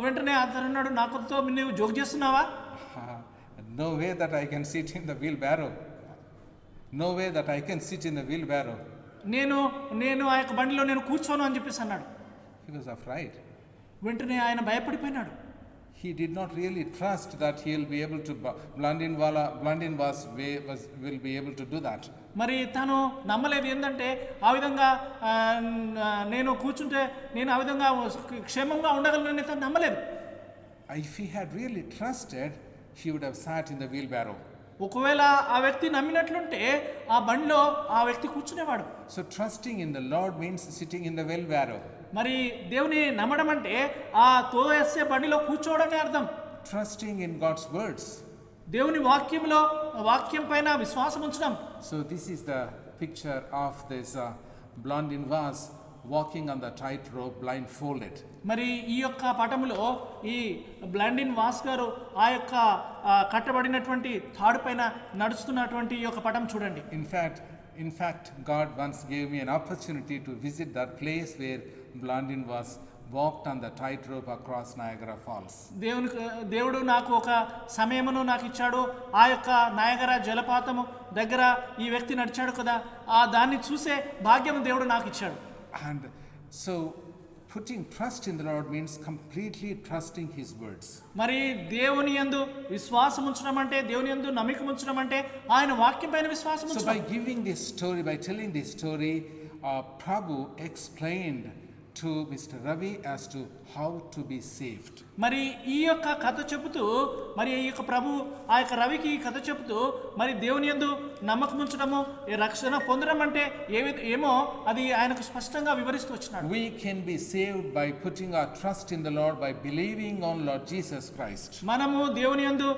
వెంటనే అతను అన్నాడు, నాకుతో నువ్వు జోక్ చేస్తున్నావా? No way that I can sit in the wheelbarrow. No way that I can sit in the wheelbarrow. నేను ఆ యొక్క బండిలో నేను కూర్చోను అని చెప్పేసి అన్నాడు. He was afraid. వెంటనే ఆయన భయపడిపోయినాడు. He did not really trust that he will be able to, Blandin will be able to do that. మరి తను నమ్మలేదు. ఏంటంటే ఆ విధంగా నేను కూర్చుంటే నేను ఆ విధంగా క్షేమంగా ఉండగలనని తను నమ్మలేదు. If he had really trusted, he would have sat in the wheelbarrow. ఒకవేళ ఆ వ్యక్తి నమ్మినట్లుంటే ఆ బండిలో ఆ వ్యక్తి కూర్చునేవాడు. So trusting in the Lord means sitting in the wheelbarrow. మరి దేవుని నమ్మడం అంటే ఆ తోయేసే బండిలో కూర్చోవడమే అర్థం. Trusting in God's words. దేవుని వాక్యం పైన విశ్వాసం ఉంచడం. So this is the picture of this Blandin Vaz walking on the tightrope blindfolded. మరి ఈ యొక్క పటములో ఈ బ్లాండిన్ వాస్ గారు ఆ యొక్క కట్టబడినటువంటి తాడు పైన నడుస్తున్నటువంటి ఈ యొక్క పటం చూడండి. In fact, God once gave me an opportunity to visit that place where Blandin was walked on the tightrope across Niagara Falls. దేవుడు నాకు ఒక సమయమును నాకు ఇచ్చాడు. ఆ యొక్క నయాగరా జలపాతము దగ్గర ఈ వ్యక్తి నడిచాడు కదా, ఆ దాన్ని చూసే భాగ్యం దేవుడు నాకు ఇచ్చాడు. And so putting trust in the Lord means completely trusting his words. మరి దేవుని యందు విశ్వాసం ఉంచడం అంటే, దేవుని యందు నమ్మకం ఉంచడం అంటే ఆయన వాక్యం పైన విశ్వాసం ఉంచడం. So by giving this story, by telling this story, Prabhu explained to Mr. Ravi as to how to be saved. మరి ఈ యొక్క కథ చెబుతూ, మరి ఈ యొక్క ప్రభు ఆ యొక్క రవికి ఈ కథ చెబుతూ, మరి దేవుని యందు నమ్మకం ఉంచడము, రక్షణ పొందడం అంటే ఏమో అది ఆయనకు స్పష్టంగా వివరిస్తూ వచ్చినాడు. We can be saved by putting our trust in the Lord, by believing on Lord Jesus Christ. మనము దేవుని యందు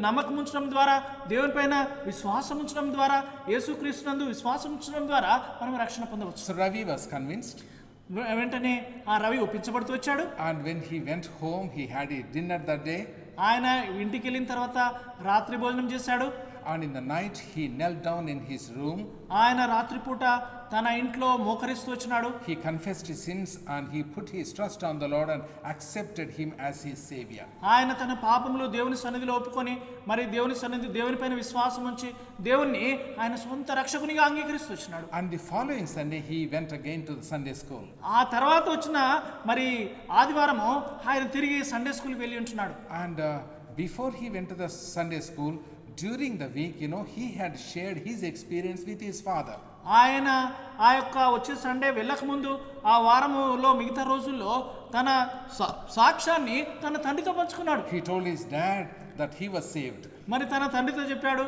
నమ్మకం ఉంచడం ద్వారా, దేవుని పైన విశ్వాసం ఉంచడం ద్వారా, యేసుక్రీస్తునందు విశ్వాసం ఉంచడం ద్వారా మనం రక్షణ పొందవచ్చు. So Ravi was convinced. వెంటనే ఆ రవి ఒప్పించబడుతూ వచ్చాడు. And when he went home, he had a dinner that day. ఆయన ఇంటికి వెళ్ళిన తర్వాత రాత్రి భోజనం చేశాడు. And in the night he knelt down in his room. ఆయన రాత్రిపూట తన ఇంట్లో మోకరిస్తూ వచ్చినాడు. He confessed his sins and he put his trust on the Lord and accepted him as his savior. ఆయన తన పాపములు దేవుని సన్నిధిలో ఒప్పుకొని, మరి దేవుని పైన విశ్వాసం ఉంచి దేవుణ్ణి ఆయన సొంత రక్షకునిగా అంగీకరిస్తూ వచ్చినాడు. And the following Sunday he went again to the Sunday school. ఆ తర్వాత వచ్చిన మరి ఆదివారము ఆయన తిరిగి సండే స్కూల్కి వెళ్ళి ఉంటున్నాడు. And before he went to the Sunday school, during the week, he had shared his experience with his father. ఆయన ఆ యొక్క వచ్చే సండే వెళ్ళక ముందు ఆ వారములో మిగతా రోజుల్లో తన సాక్ష్యాన్ని తన తండ్రితో పంచుకున్నాడు. He told his dad that he was saved. మరి తన తండ్రితో చెప్పాడు,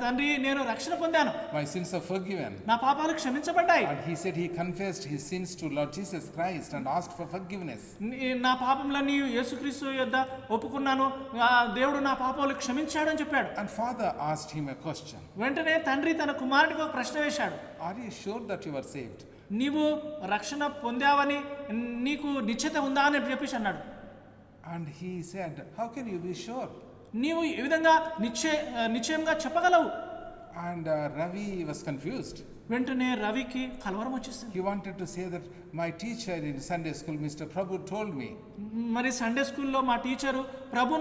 తండ్రి నేను రక్షణ పొందాను, My sins are forgiven. నా పాపాలు క్షమించబడ్డాయి. And he said he confessed his sins to Lord Jesus Christ and asked for forgiveness. నా పాపములన్నీ యేసుక్రీస్తు యొద్ద ఒప్పుకున్నాను, దేవుడు నా పాపాలు క్షమించాడు అని చెప్పాడు. And father asked him a question. వెంటనే తండ్రి తన కుమారుడికి ఒక ప్రశ్న వేశాడు. Are you sure that you are saved? నీవు రక్షణ పొందావని నీకు నిశ్చయత ఉందా అని చెప్పేసి అన్నాడు. And he said, how can you be sure? నీవు ఈ విధంగా నిశ్చయంగా చెప్పగలవు. And Ravi was confused. వెంటనే రవికి కలవరం వచ్చేసింది. He wanted to say that my teacher in Sunday school, Mr. Prabhu, told me. మరి సండే స్కూల్లో మా టీచరు ప్రభు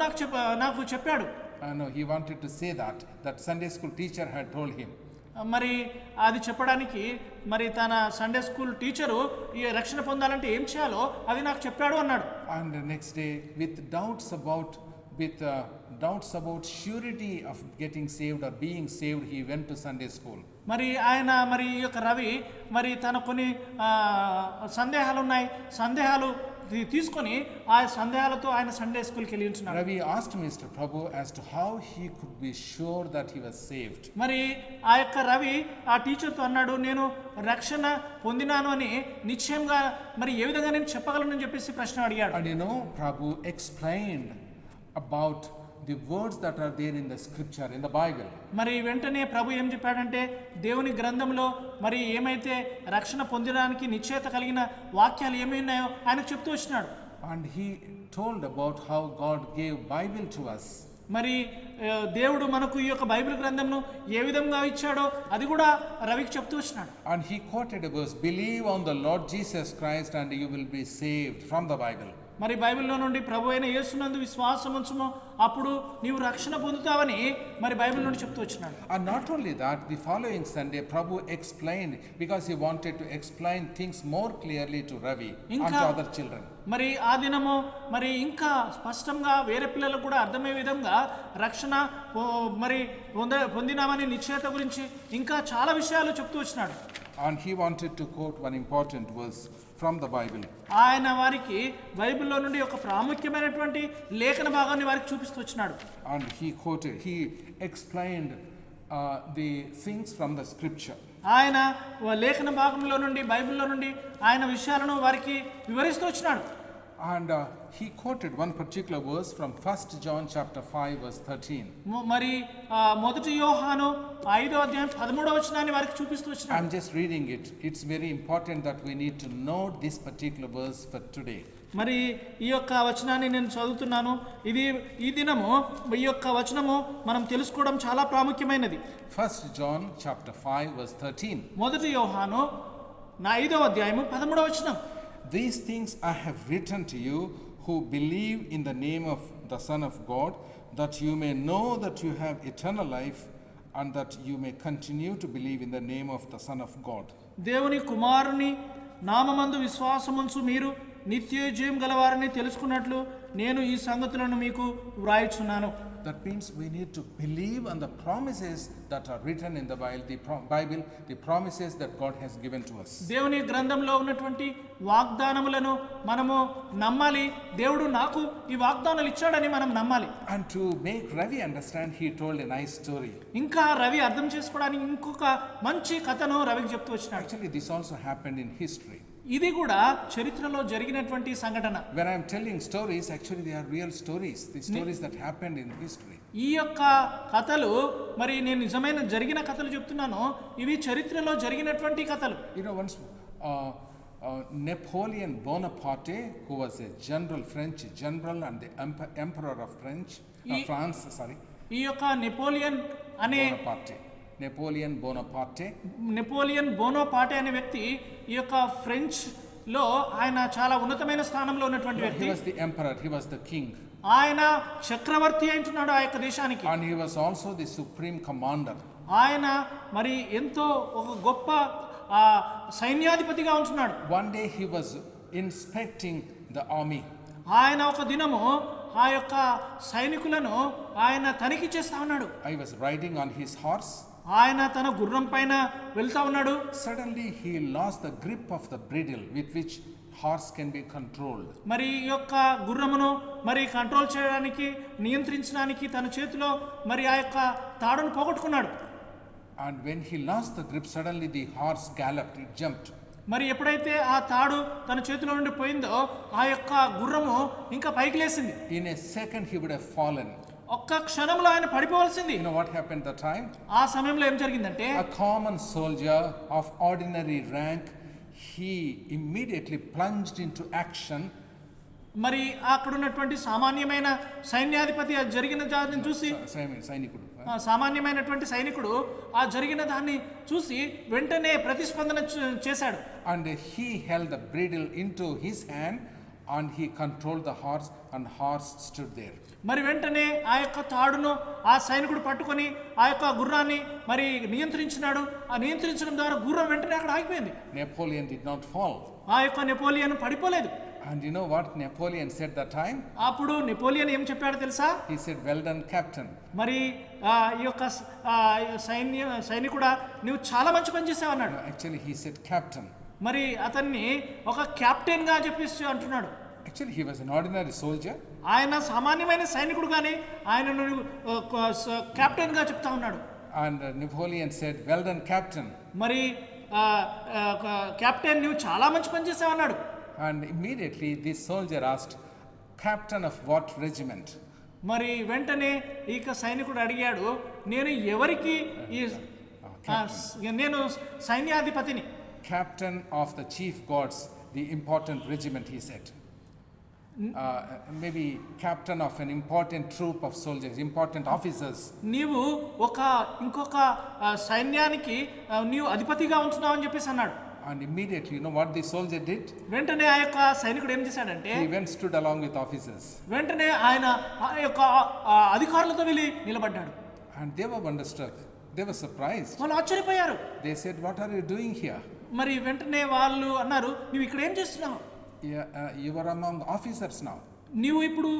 నాకు చెప్పాడు. No, he wanted to say that Sunday school teacher had told him. మరి అది చెప్పడానికి మరి తన సండే స్కూల్ టీచరు ఈ రక్షణ పొందాలంటే ఏం చేయాలో అది నాకు చెప్పాడు అన్నాడు. And the next day, with doubts about surety of getting saved or being saved, he went to Sunday school. మరి ఆయన మరి ఈ యొక్క రవి మరి తన కొన్ని సందేహాలు ఉన్నాయి, సందేహాలు తీసుకొని ఆ సందేహాలతో ఆయన సండే స్కూల్కి వెళ్ళి ఉంటున్నాడు. Ravi asked Mr. Prabhu as to how he could be sure that he was saved. మరి ఆ యొక్క రవి ఆ టీచర్తో అన్నాడు, నేను రక్షణ పొందినాను అని నిశ్చయంగా మరి ఏ విధంగా నేను చెప్పగలను అని చెప్పేసి ప్రశ్న అడిగాడు. And Prabhu explained about the words that are there in the scripture, in the Bible. మరి వెంటనే ప్రభు ఏం చెప్పాడంటే దేవుని గ్రంథంలో మరి ఏమైతే రక్షణ పొందడానికి నిశ్చయత కలిగిన వాక్యాలు ఏమి ఉన్నాయో ఆయనకు చెప్తూ వచ్చినాడు. And he told about how God gave Bible to us. మరి దేవుడు మనకు ఈ యొక్క బైబిల్ గ్రంథంను ఏ విధంగా ఇచ్చాడో అది కూడా రవికి చెప్తూ వచ్చినాడు. And he quoted a verse, believe on the Lord Jesus Christ and you will be saved, from the Bible. మరి బైబిల్లో నుండి ప్రభు అయిన యేసునందు విశ్వాసం ఉంచుము, అప్పుడు నీవు రక్షణ పొందుతావని మరి బైబిల్ నుండి చెప్తూ వచ్చినాడు. And not only that, the following Sunday, Prabhu explained, because he wanted to explain things more clearly to Ravi and to other children. మరి ఆ దినము మరి ఇంకా స్పష్టంగా వేరే పిల్లలకు కూడా అర్థమయ్యే విధంగా రక్షణ మరి పొందినామని నిశ్చయత గురించి ఇంకా చాలా విషయాలు చెప్తూ వచ్చినాడు. And he wanted to quote one important verse from the Bible. ఆయన వారికి బైబిల్లో నుండి ఒక ప్రాముఖ్యమైనటువంటి లేఖన భాగాన్ని వారికి చూపిస్తూ వచ్చినాడు. And he explained the things from the scripture. ఆయన లేఖన భాగంలో నుండి బైబిల్లో నుండి ఆయన విషయాలను వారికి వివరిస్తూ వచ్చినాడు. And he quoted one particular verse from 1 John chapter 5 verse 13. మరి మొదటి యోహాను 5వ అధ్యాయం 13వ వచనాన్ని వారికి చూపిస్తూ వచ్చినాడు. I'm just reading it. It's very important that we need to know this particular verse for today. మరి ఈ యొక్క వచనాన్ని నేను చదువుతున్నాను. ఇది ఈ దినము ఈ యొక్క వచనము మనం తెలుసుకోవడం చాలా ప్రాముఖ్యమైనది. 1 John chapter 5 verse 13. మొదటి యోహాను 5వ అధ్యాయము 13వ వచనం. These things I have written to you who believe in the name of the Son of God, that you may know that you have eternal life, and that you may continue to believe in the name of the Son of God. దేవుని కుమారుని నామమందు విశ్వాసముంచు మీరు నిత్య జీవం గలవారని తెలుసుకున్నట్లు నేను ఈ సంగతులను మీకు వ్రాయుచున్నాను. That means we need to believe on the promises that are written in the Bible, the promises that God has given to us. దేవుని గ్రంథంలో ఉన్నటువంటి వాగ్దానములను మనము నమ్మాలి. దేవుడు నాకు ఈ వాగ్దానాలు ఇచ్చాడని మనం నమ్మాలి. And to make Ravi understand, he told a nice story. ఇంకా రవి అర్థం చేసుకోవడానికి ఇంకొక మంచి కథను రవికి చెప్తూ వచ్చినాడు. Actually, this also happened in history. ఇది కూడా చరిత్రలో జరిగినటువంటి సంఘటన. When I am telling stories, actually they are real stories, the stories that happened in history. ఈ యొక్క కథలు మరి నేను నిజమైన జరిగిన కథలు చెప్తున్నాను. ఇవి చరిత్రలో జరిగినటువంటి కథలు. You know, once Napoleon Bonaparte, who was a French general and the emperor of France, ఈ యొక్క నెపోలియన్ బోనోపార్టే అనే వ్యక్తి ఈ యొక్క ఫ్రెంచ్ లో ఆయన చాలా ఉన్నతమైన స్థానంలో ఉన్నటువంటి వ్యక్తి. He was the emperor, he was the king. ఆయన చక్రవర్తి అంటున్నాడు ఆ యొక్క దేశానికి. And he was also the supreme commander. ఆయన మరి ఎంతో ఒక గొప్ప సైన్యాధిపతిగా ఉంటున్నాడు. One day he was inspecting the army. ఆయన ఒక దినము ఆ యొక్క సైనికులను ఆయన తనిఖీ చేస్తా ఉన్నాడు. I was riding on his horse. ఆయన తన గుర్రం పైన వెళ్తా ఉన్నాడు. Suddenly he lost the grip of the bridle with which horse can be controlled. మరి ఈ యొక్క గుర్రమును మరి కంట్రోల్ చేయడానికి నియంత్రించడానికి తన చేతిలో మరి ఆ యొక్క తాడును పోగొట్టుకున్నాడు. And when he lost the grip, suddenly the horse galloped, it jumped. మరి ఎప్పుడైతే ఆ తాడు తన చేతిలో నుండి పోయిందో ఆ యొక్క గుర్రము ఇంకా పైకి లేసింది. In a second he would have fallen. ఒక్క క్షణంలో ఆయన పడిపోవాల్సింది. You know what happened that time? ఆ సమయంలో ఏం జరిగిందంటే A common soldier of ordinary rank, he immediately plunged into action. మరి అక్కడ ఉన్నటువంటి సామాన్యమైన సైన్యాధిపతి ఆ జరిగిన దాన్ని చూసి సామాన్యమైనటువంటి సైనికుడు ఆ జరిగిన దాన్ని చూసి వెంటనే ప్రతిస్పందన చేశాడు. And he held the bridle into his hand and he controlled the horse and horse stood there. మరి వెంటనే ఆ యొక్క తాడును ఆ సైనికుడు పట్టుకొని ఆ యొక్క గుర్రాన్ని మరి నియంత్రించినాడు. ఆ నియంత్రించడం ద్వారా గుర్రం వెంటనే అక్కడ ఆగిపోయింది. Napoleon did not fall. ఆ యొక్క నెపోలియన్ పడిపోలేదు. And you know what Napoleon said that time? అప్పుడు నెపోలియన్ ఏం చెప్పాడు తెలుసా? He said, "Well done, Captain." మరి ఈ యొక్క సైనికుడా నువ్వు చాలా మంచి పని చేసావు అన్నాడు. Actually he said captain. మరి అతన్ని ఒక కెప్టెన్ గా చెప్పేసి అంటున్నాడు. Actually he was an ordinary soldier. ఆయన సామాన్యమైన సైనికుడు గాని ఆయనను కెప్టెన్ గా చెప్తా ఉన్నాడు. And Napoleon said, "Well done, Captain." మరి కెప్టెన్ నువ్వు చాలా మంచి పని చేసావు అన్నాడు. And immediately this soldier asked, "Captain of what regiment?" మరి వెంటనే ఈ సైనికుడు అడిగాడు, నేను ఎవరికి నేను సైన్యాధిపతిని. Captain of the chief guards, the important regiment, he said. Maybe captain of an important troop of soldiers, important officers. నీవు ఇంకొక సైన్యానికి నీవు అధిపతిగా ఉంటున్నావు అని చెప్పేసి అన్నాడు. And immediately, you know what the soldier did? వెంటనే ఆ యొక్క సైనికుడు ఏం చేశాడంటే He went stood along with officers. వెంటనే ఆయన ఆ యొక్క అధికారులతో వెళ్ళి నిలబడ్డాడు. And they were wonderstruck. They were surprised. వాళ్ళు ఆశ్చర్యపోయారు. They said, what are you doing here? మరి వెంటనే వాళ్ళు అన్నారు, నువ్వు ఇక్కడ ఏం చేస్తున్నావు? Yeah, you were among officers now. నీవు ఇప్పుడు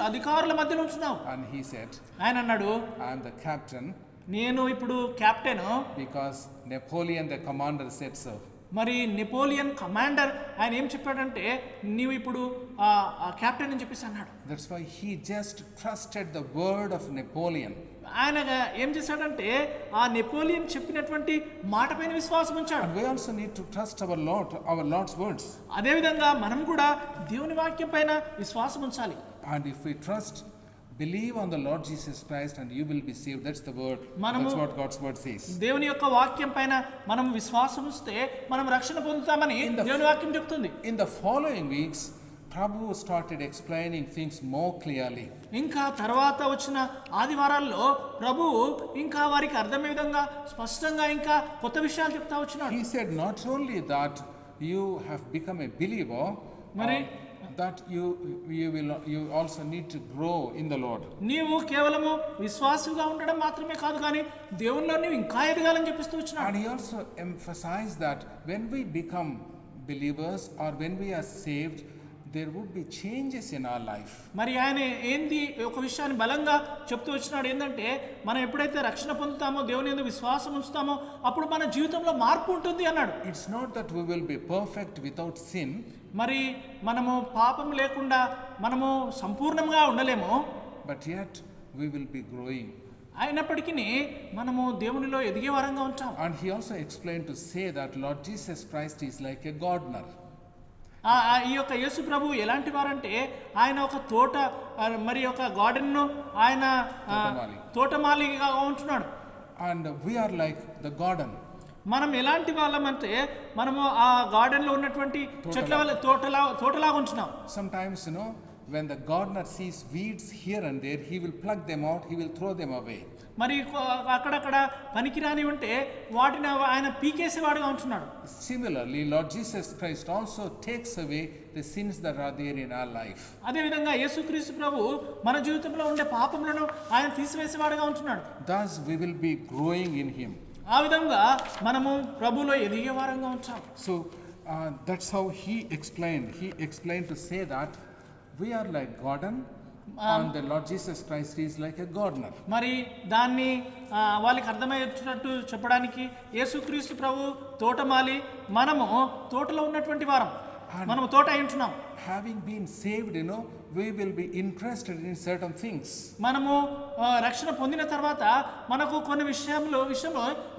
అధికారుల మధ్యలో ఉంటున్నావు. And he said, ఆయన అన్నాడు, I am the captain నేను ఇప్పుడు captain. because Napoleon the commander said so. మరి నెపోలియన్ కమాండర్ ఆయన ఏం చెప్పాడంటే నీవు ఇప్పుడు కెప్టెన్ అని చెప్పేసి అన్నాడు. That's why he just trusted the word of Napoleon. ఆయన ఏం చేశాడంటే ఆ నెపోలియన్ చెప్పినటువంటి మాట పైన విశ్వాసం ఉంచాడు. And we also need to trust our Lord's words. అదే విధంగా మనం కూడా దేవుని వాక్యం పైన విశ్వాసం ఉంచాలి. And if we trust, believe on the Lord Jesus Christ and you will be saved. That's the word. మనము That's what God's word says. దేవుని యొక్క వాక్యం పైన మనం విశ్వాసం ఉంచితే మనం రక్షణ పొందుతామని దేవుని వాక్యం చెప్తుంది. In the following weeks, Prabhu started explaining things more clearly. ఇంకా తర్వాత వచ్చిన ఆదివారాల్లో ప్రభు ఇంకా వారికి అర్థమయ్యే విధంగా స్పష్టంగా ఇంకా కొత్త విషయాలు చెప్తా వచ్చినాడు. He said not only that you have become a believer, that you also need to grow in the Lord. నీవు కేవలము విశ్వాసుగా ఉండడం మాత్రమే కాదు కానీ దేవునిలో నీవు ఇంకా ఎదగాలని చెప్పిస్తూ వచ్చినాడు. And he also emphasized that when we become believers or when we are saved, there would be changes in our life. మరి ఆయన ఏంది ఒక విషయాన్ని బలంగా చెప్తూ వచ్చినాడు ఏంటంటే మనం ఎప్పుడైతే రక్షణ పొందుతామో దేవుని యందు విశ్వాసం ఉంచుతామో అప్పుడు మన జీవితంలో మార్పు ఉంటుంది అన్నాడు. It's not that we will be perfect without sin. మరి మనము పాపం లేకుండా మనము సంపూర్ణంగా ఉండలేము. But yet we will be growing. అయినప్పటికీ మనము దేవునిలో ఎదిగే వారంగా ఉంటాం. And he also explained to say that Lord Jesus Christ is like a gardener. ఈ యొక్క యేసు ప్రభు ఎలాంటి వారంటే ఆయన ఒక తోట మరి ఒక గార్డెన్ను ఆయన తోటమాలిగా ఉంటున్నాడు. And we are like the garden. మనం ఎలాంటి వాళ్ళం అంటే మనము ఆ గార్డెన్ లో ఉన్నటువంటి చెట్ల తోటలాగా ఉంటున్నాం. Sometimes when the gardener sees weeds here and there, he will pluck them out, he will throw them away. మరి అక్కడక్కడ పనికిరాని ఉంటే వాటిని ఆయన పీకేసేవాడుగా ఉంటున్నాడు. Similarly, Lord Jesus Christ also takes away the sins that are there in our life. అదే విధంగా యేసుక్రీస్తు ప్రభు మన జీవితంలో ఉండే పాపములను ఆయన తీసివేసేవాడుగా ఉంటున్నాడు. Thus we will be growing in him. ఆ విధంగా మనము ప్రభువులో ఎదిగే వారంగా ఉంటాం. So that's how he explained to say that we are like garden and the Lord Jesus Christ is like a gardener. మరి దాన్ని వాళ్ళకి అర్థమయ్యేటట్టు చెప్పడానికి యేసుక్రీస్తు ప్రభు తోటమాలి, మనము తోటలో ఉన్నటువంటి వారం, మనము తోట అయి ఉంటున్నాం. Having been saved, we will be interested in certain things. మనము రక్షణ పొందిన తర్వాత మనకు కొన్ని విషయంలో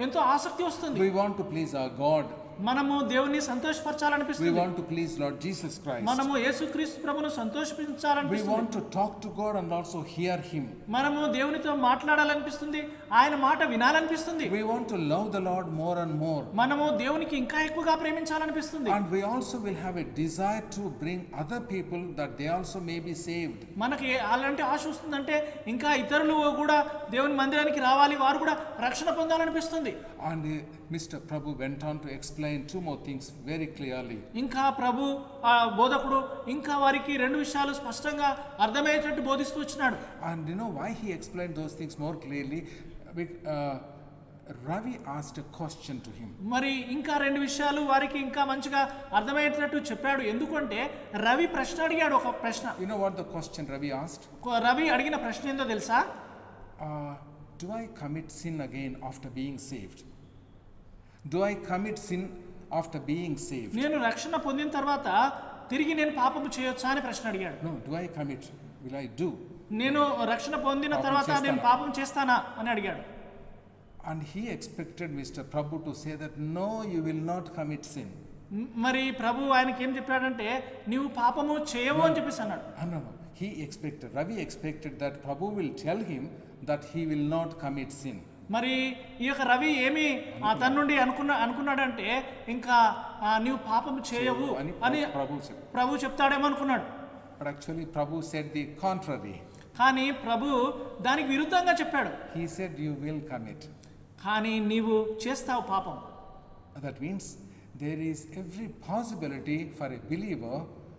ఎంతో ఆసక్తి వస్తుంది. We want to please our God. మనము దేవుని సంతోషపరచాలనిపిస్తుంది. We want to please Lord Jesus Christ. మనము యేసుక్రీస్తు ప్రభువును సంతోషించాలనిపిస్తుంది. We want to talk to God and also hear him. మనము దేవునితో మాట్లాడాలనిపిస్తుంది, ఆయన మాట వినాలనిపిస్తుంది. We want to love the Lord more and more. మనము దేవునికి ఇంకా ఎక్కువగా ప్రేమించాలనిపిస్తుంది. And we also will have a desire to bring other people that they also may be saved. మనకి అలాంటి ఆశ వస్తుందంటే ఇంకా ఇతరులు కూడా దేవుని మందిరానికి రావాలి, వారు కూడా రక్షణ పొందాలనిపిస్తుంది. And Mr. Prabhu went on to explain two more things very clearly. ఇంకా ప్రభు బోధకుడు ఇంకా వారికి రెండు విషయాలు స్పష్టంగా అర్థమయ్యేటట్టు బోధిస్తూ వచ్చినాడు. And why he explained those things more clearly? Ravi asked a question to him. మరి ఇంకా రెండు విషయాలు వారికి ఇంకా మంచిగా అర్థమయ్యేటట్టు చెప్పాడు. ఎందుకంటే రవి ప్రశ్న అడిగాడు, ఒక ప్రశ్న. You know what the question Ravi asked? Ravi అడిగిన ప్రశ్న ఏందో తెలుసా? Do I commit sin again after being saved? Do I commit sin after being saved? నేను రక్షణ పొందిన తర్వాత తిరిగి నేను పాపము చేయొచ్చా అని ప్రశ్న అడిగాడు. No, do I commit? Will I do? నేను రక్షణ పొందిన తర్వాత నేను పాపం చేస్తానా అని అడిగాడు. And he expected Mr. Prabhu to say that no, you will not commit sin. మరి ప్రభు ఆయనకి ఏం చెప్పాడంటే నీవు పాపము చేయవు అని చెప్పేసి అన్నాడు. No. Ravi expected that Prabhu will tell him that he will not commit sin. మరి ఈ యొక్క రవి ఏమి తన నుండి అనుకున్నాడంటే ఇంకా నీవు పాపము చేయవు అని ప్రభు చెప్తాడేమో అనుకున్నాడు. But actually Prabhu said the contrary. కానీ ప్రభు దానికి విరుద్ధంగా చెప్పాడు. He said you will commit. కానీ నీవు చేస్తావు పాపం. That means there is every possibility for a believer,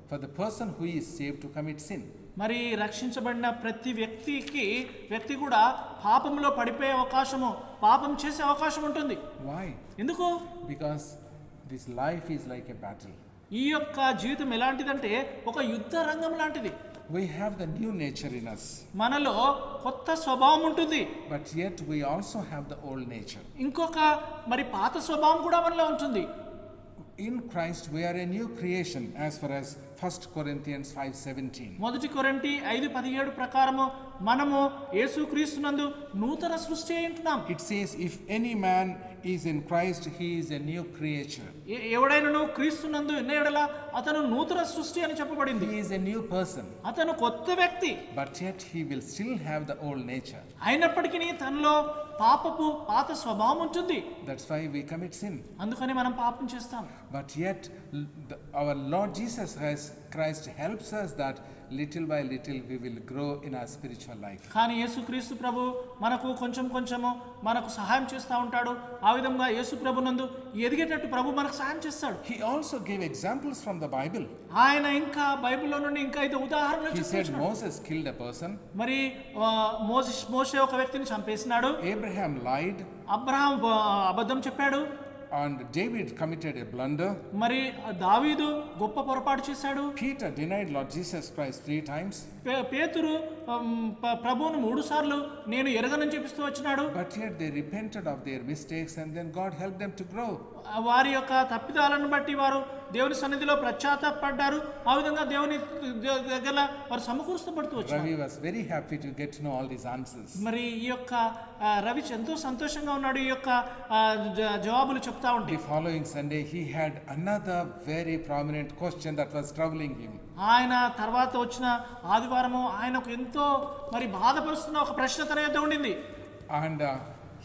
for the person who is saved, to commit sin. మరి రక్షించబడిన ప్రతి వ్యక్తి కూడా పాపంలో పడిపోయే అవకాశము, పాపం చేసే అవకాశం ఉంటుంది. Why? ఎందుకు? Because this life is like a battle. ఈ యొక్క జీవితం ఎలాంటిదంటే ఒక యుద్ధ రంగం లాంటిది. We have the new nature in us. మనలో కొత్త స్వభావం ఉంటుంది. But yet we also have the old nature. ఇంకొక మరి పాత స్వభావం కూడా మనలో ఉంటుంది. In Christ we are a new creation as far as 1 Corinthians 5:17. 1 కొరింథీ 5:17 ప్రకారము మనము యేసుక్రీస్తునందు నూతన సృష్టి అయి ఉంటున్నాం. It says, if any man is in Christ, he is a new creature. ఎవడైనను క్రీస్తునందు ఉన్న యెడల అతను నూతన సృష్టి అని చెప్పబడింది. He is a new person. అతను కొత్త వ్యక్తి. But yet he will still have the old nature. అయినప్పటికీ తనలో పాత స్వభావం ఉంటుంది. That's why we commit sin. అందుకని మనం పాపం చేస్తాం. But yet our Lord Jesus Christ helps us that little by little we will grow in our spiritual life. కానీ యేసుక్రీస్తు ప్రభు మనకు కొంచెము మనకు సహాయం చేస్తూ ఉంటాడు. ఆ విధంగా యేసు ప్రభునందు ఎదిగేటట్టు ప్రభు మనకు సహాయం చేస్తాడు. He also gave examples from the Bible. ఆయన ఇంకా బైబిల్లో నుండి ఇంకా అయితే ఉదాహరణలు He said చెప్తున్నాడు. Moses killed a person. మరి మోషే ఒక వ్యక్తిని చంపేసినాడు. Abraham lied. అబ్రహాం అబద్ధం చెప్పాడు. And David committed a blunder. మరి దావీదు గొప్ప పొరపాటు చేశాడు. Peter denied Lord Jesus Christ 3 times. పేతురు ప్రభువును 3 సార్లు నేను ఎరగనని చెప్పిస్తూ వచ్చినాడు. But yet they repented of their mistakes and then God helped them to grow. వారి యొక్క తప్పిదాలను బట్టి వారు దేవుని సన్నిధిలో పశ్చాత్తాపడ్డారు. ఆ విధంగా దేవుని దగ్గర వారు సమకూర్చబడుతూ వచ్చారు. Ravi was very happy to get to know all these answers. మరి ఈ యొక్క రవి ఎంతో సంతోషంగా ఉన్నాడు ఈ యొక్క జవాబులు చెప్తా ఉంటే. The following Sunday he had another very prominent question that was troubling him. ఆయన తర్వాత వచ్చిన ఆదివారము ఆయనకు ఎంతో మరి బాధపరుస్తున్న ఒక ప్రశ్న తన యొద్ద ఉండింది. And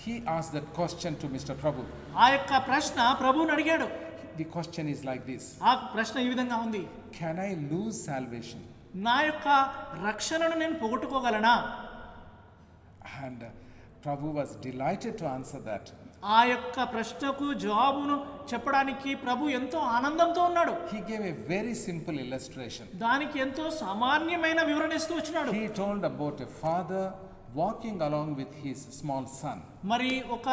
he asked that question to Mr. Prabhu. ఆ యొక్క ప్రశ్న ప్రభువుని అడిగాడు. The question is like this. ఆ ప్రశ్న ఈ విధంగా ఉంది. Can I lose salvation? నా యొక్క రక్షణను నేను పోగొట్టుకోగలనా? And Prabhu was delighted to answer that. ఆ యొక్క ప్రశ్నకు జవాబును చెప్పడానికి ప్రభు ఎంతో ఆనందంతో ఉన్నాడు. He gave a very simple illustration. దానికి ఎంతో సామాన్యమైన వివరణ ఇస్తూ వచ్చినాడు. He told about a father walking along with his small son. మరి ఒక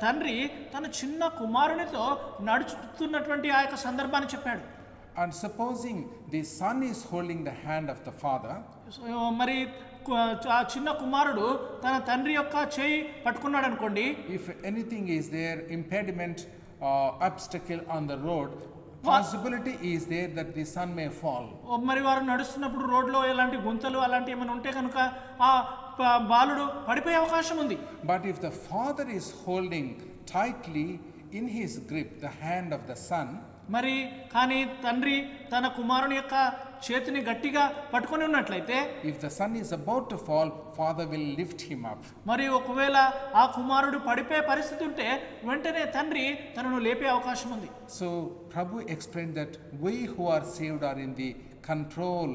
తండ్రి తన చిన్న కుమారునితో నడుచుతున్నటువంటి ఆ యొక్క సందర్భాన్ని చెప్పాడు. And supposing the son is holding the hand of the father, మరి ఆ చిన్న కుమారుడు తన తండ్రి యొక్క చేయి పట్టుకున్నాడు అనుకోండి. if anything is there, impediment, obstacle on the road, possibility is there that the son may fall. మరి వారు నడుస్తున్నప్పుడు రోడ్లో ఎలాంటి గుంతలు అలాంటి ఏమైనా ఉంటే కనుక ఆ బాలుడు పడిపోయే అవకాశం ఉంది. But if the father is holding tightly in his grip the hand of the son, మరి కానీ తండ్రి తన కుమారుని యొక్క చేతిని గట్టిగా పట్టుకొని ఉన్నట్లయితే, if the son is about to fall, father will lift him up. మరి ఒకవేళ ఆ కుమారుడు పడిపోయే పరిస్థితి ఉంటే వెంటనే తండ్రి తనను లేపే అవకాశం ఉంది. So Prabhu explained that we who are saved are in the control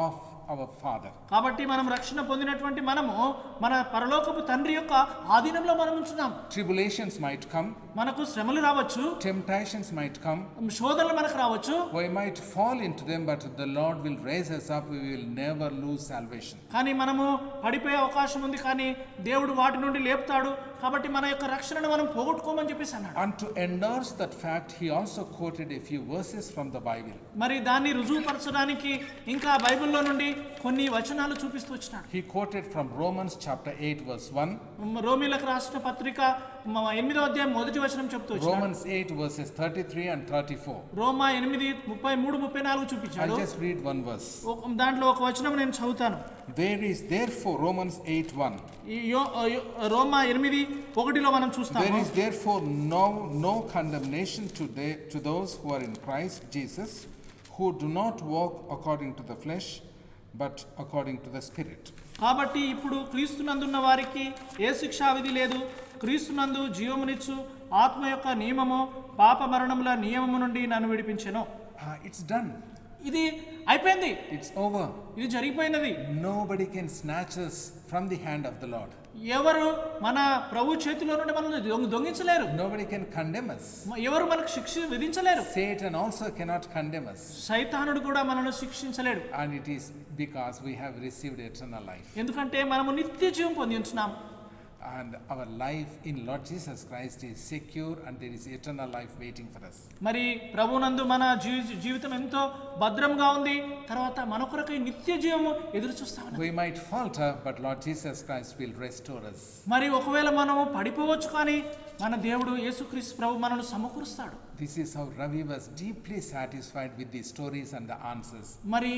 of our father. కాబట్టి మనం రక్షణ పొందినటువంటి మనము మన పరలోకపు తండ్రి యొక్క ఆధీనంలో మనం ఉంటున్నాం. Tribulations might come, మనకు శ్రమలు రావచ్చు, temptations might come, శోధనలు మనకు రావచ్చు. we might fall into them, but the Lord will raise us up. We will never lose salvation. కానీ మనము పడిపోయే అవకాశం ఉంది, కానీ దేవుడు వాటి నుండి లేపుతాడు. కాబట్టి మన యొక్క రక్షణను మనం పోగొట్టుకోమని చెప్పేసి అన్నాడు. And to endorse that fact, he also quoted a few verses from the Bible. మరి దాన్ని రుజువుపరచడానికి ఇంకా బైబిల్లో నుండి కొన్ని వచనాలు చూపిస్తూ వచ్చినాడు. He quoted from Romans chapter 8 verse 1. రోమీలకు రాసిన పత్రిక 8వ అధ్యాయం 1వ వచనం చెప్తూ వచ్చినాడు. Romans 8 verses 33 and 34. రోమా 8:33-34 చూపించాడు. I'll just read one verse. దాంట్లో ఒక వచనం నేను చదువుతాను. There is therefore, Romans 8:1. రోమా 8:1లో మనం చూస్తాము. There is therefore no condemnation to those who are in Christ Jesus, who do not walk according to the flesh, but according to the Spirit. కాబట్టి ఇప్పుడు క్రీస్తునందున్న వారికి ఏ శిక్షా విధి లేదు. క్రీస్తునందు జీవమునిచ్చు ఆత్మ యొక్క నియమము పాప మరణముల నియమము నుండి నన్ను విడిపించెను. It's done. ఇది అయిపోయింది. It's over. ఇది జరిగిపోయినది. Nobody can snatch us from the hand of the Lord. ఎవరు మన ప్రభు చేతిలో నుండి మనల్ని దొంగించలేరు. Nobody can condemn us. ఎవరు మనకు శిక్ష విధించలేరు. Satan also cannot condemn us. సైతానుడు కూడా మనల్ని శిక్షించలేడు. And it is because we have received eternal life. ఎందుకంటే మనము నిత్య జీవం పొంది ఉంటున్నాం. And our life in Lord Jesus Christ is secure and there is eternal life waiting for us. మరి ప్రభునందు మన జీవితం ఎంతో భద్రంగా ఉంది. తర్వాత మన కొరకై నిత్య జీవము ఎదురు చూస్తాం. We might falter, but Lord Jesus Christ will restore us. మరి ఒకవేళ మనము పడిపోవచ్చు, కానీ మన దేవుడు యేసుక్రీస్తు ప్రభు మనల్ని సమకూరుస్తాడు. This is how Ravi was deeply satisfied with the stories and the answers. మరి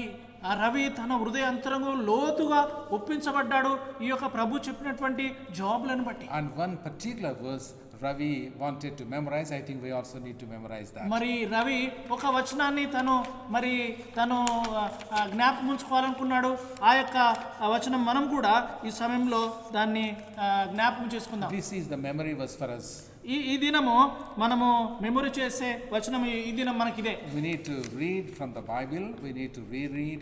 ఆ రవి తన హృదయ అంతరంగం లోతుగా ఒప్పించబడ్డాడు ఈ యొక్క ప్రభు చెప్పినటువంటి జవాబులను బట్టి. And one particular verse Ravi wanted to memorize. I think we also need to memorize that. మరి రవి ఒక వచనాన్ని తను జ్ఞాపకం ఉంచుకోవాలనుకున్నాడు. ఆ యొక్క వచనం మనం కూడా ఈ సమయంలో దాన్ని జ్ఞాపకం చేసుకుందాం. This is the memory verse for us. ఈ దినము మనము మెమొరీ చేసే వచనం ఈ దినం మనకిదే. We need to read from the Bible. We need to reread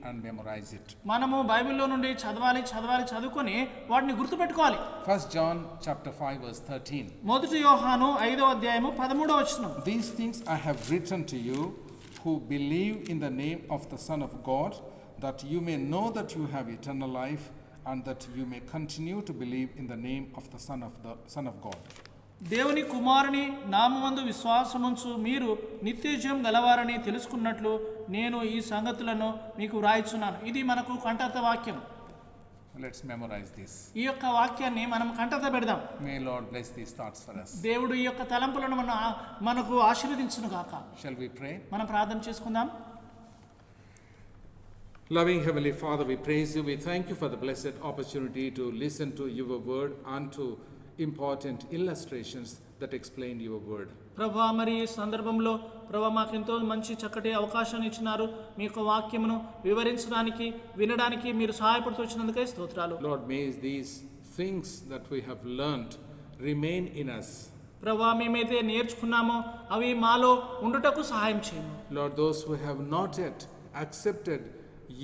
and memorize it. మనము బైబిల్లో నుండి చదువుకొని వాటిని గుర్తుపెట్టుకోవాలి. 1 John chapter 5 verse 13. మొదటి యోహాను 5వ అధ్యాయము 13వ వచనం. These things I have written to you who believe in the name of the Son of God, that you may know that you have eternal life, and that you may continue to believe in the name of the Son of God. దేవుని కుమారుని నామమందు విశ్వాసముంచు మీరు నిత్యజీవం గలవారని తెలుసుకున్నట్లు నేను ఈ సంగతులను మీకు వ్రాయిచున్నాను. ఇది మనకు కంఠత వాక్యం. Let's memorize this. ఈ యొక్క వాక్యాన్ని మనం కంఠత పెడదాం. May Lord bless these thoughts for us. దేవుడు ఈ యొక్క తలంపులను మనకు ఆశీర్వదించును గాక. Shall we pray? మనం ప్రార్థన చేసుకుందాం. Loving Heavenly Father, we praise you. We thank you for the blessed opportunity to listen to your word and to important illustrations that explain your word. ప్రభువా, మరి ఈ సందర్భంలో ప్రభువా మాకు ఎంతో మంచి చక్కటి అవకాశాన్ని ఇచ్చినారు. మీ యొక్క వాక్యమును వివరించడానికి వినడానికి మీరు సహాయపడుతూ వచ్చినందుకే స్తోత్రాలు. Lord, may these things that we have learned remain in us. ప్రభువా, మేమైతే నేర్చుకున్నామో అవి మాలో ఉండుటకు సహాయం చేయము. Lord, those who have not yet accepted